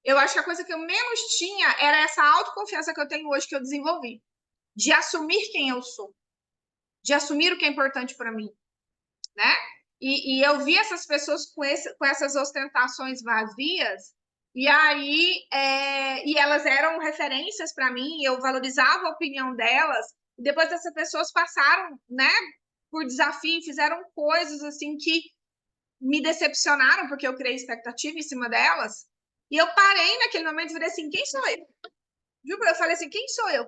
Eu acho que a coisa que eu menos tinha era essa autoconfiança que eu tenho hoje, que eu desenvolvi. De assumir quem eu sou. De assumir o que é importante para mim. Né? E eu vi essas pessoas com essas ostentações vazias, e aí e elas eram referências para mim, eu valorizava a opinião delas, e depois essas pessoas passaram, né, por desafio, fizeram coisas assim que me decepcionaram, porque eu criei expectativa em cima delas, e eu parei naquele momento e falei assim, quem sou eu? Eu falei assim, quem sou eu?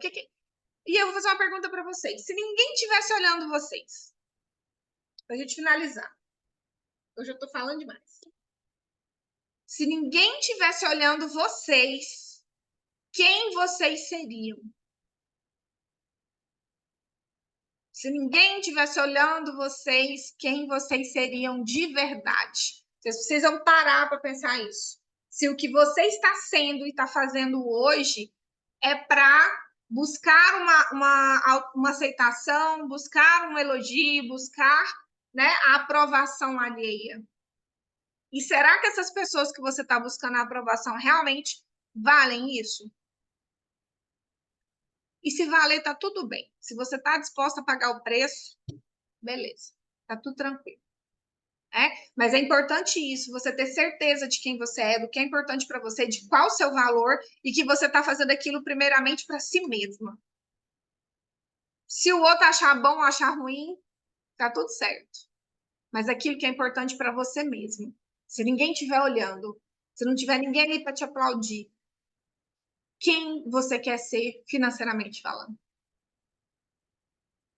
E eu vou fazer uma pergunta para vocês. Se ninguém tivesse olhando vocês, para a gente finalizar, hoje eu tô falando demais. Se ninguém tivesse olhando vocês, quem vocês seriam? Se ninguém tivesse olhando vocês, quem vocês seriam de verdade? Vocês precisam parar para pensar isso. Se o que você está sendo e está fazendo hoje é para buscar uma aceitação, buscar um elogio, buscar, né, a aprovação alheia. E será que essas pessoas que você está buscando a aprovação realmente valem isso? E se valer, tá tudo bem. Se você está disposta a pagar o preço, beleza, tá tudo tranquilo. Mas é importante isso, você ter certeza de quem você é, do que é importante para você, de qual o seu valor e que você está fazendo aquilo primeiramente para si mesma. Se o outro achar bom ou achar ruim, tá tudo certo. Mas aquilo que é importante para você mesmo. Se ninguém estiver olhando, se não tiver ninguém ali para te aplaudir, quem você quer ser financeiramente falando?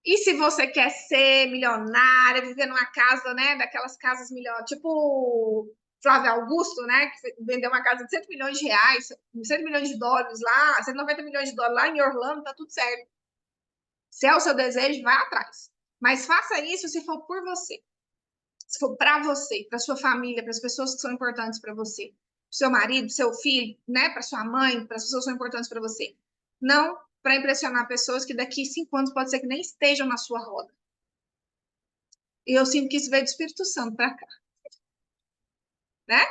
E se você quer ser milionária, viver numa casa, né, daquelas casas melhor, tipo Flávio Augusto, né, que vendeu uma casa de 100 milhões de reais, 100 milhões de dólares lá, 190 milhões de dólares lá em Orlando, tá tudo certo. Se é o seu desejo, vai atrás. Mas faça isso se for por você. Se for para você, para sua família, para as pessoas que são importantes para você. Pro seu marido, pro seu filho, né? Para sua mãe, para as pessoas que são importantes para você. Não para impressionar pessoas que daqui 5 anos pode ser que nem estejam na sua roda. E eu sinto que isso veio do Espírito Santo para cá, né?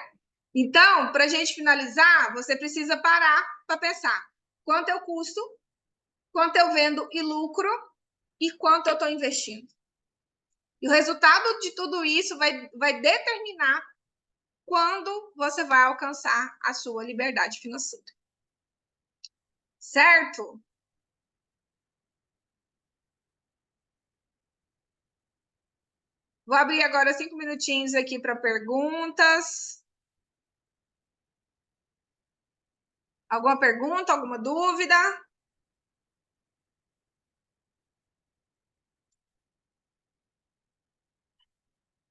Então, para a gente finalizar, você precisa parar para pensar quanto eu custo, quanto eu vendo e lucro e quanto eu estou investindo. E o resultado de tudo isso vai determinar quando você vai alcançar a sua liberdade financeira. Certo? Vou abrir agora 5 minutinhos aqui para perguntas. Alguma pergunta, alguma dúvida?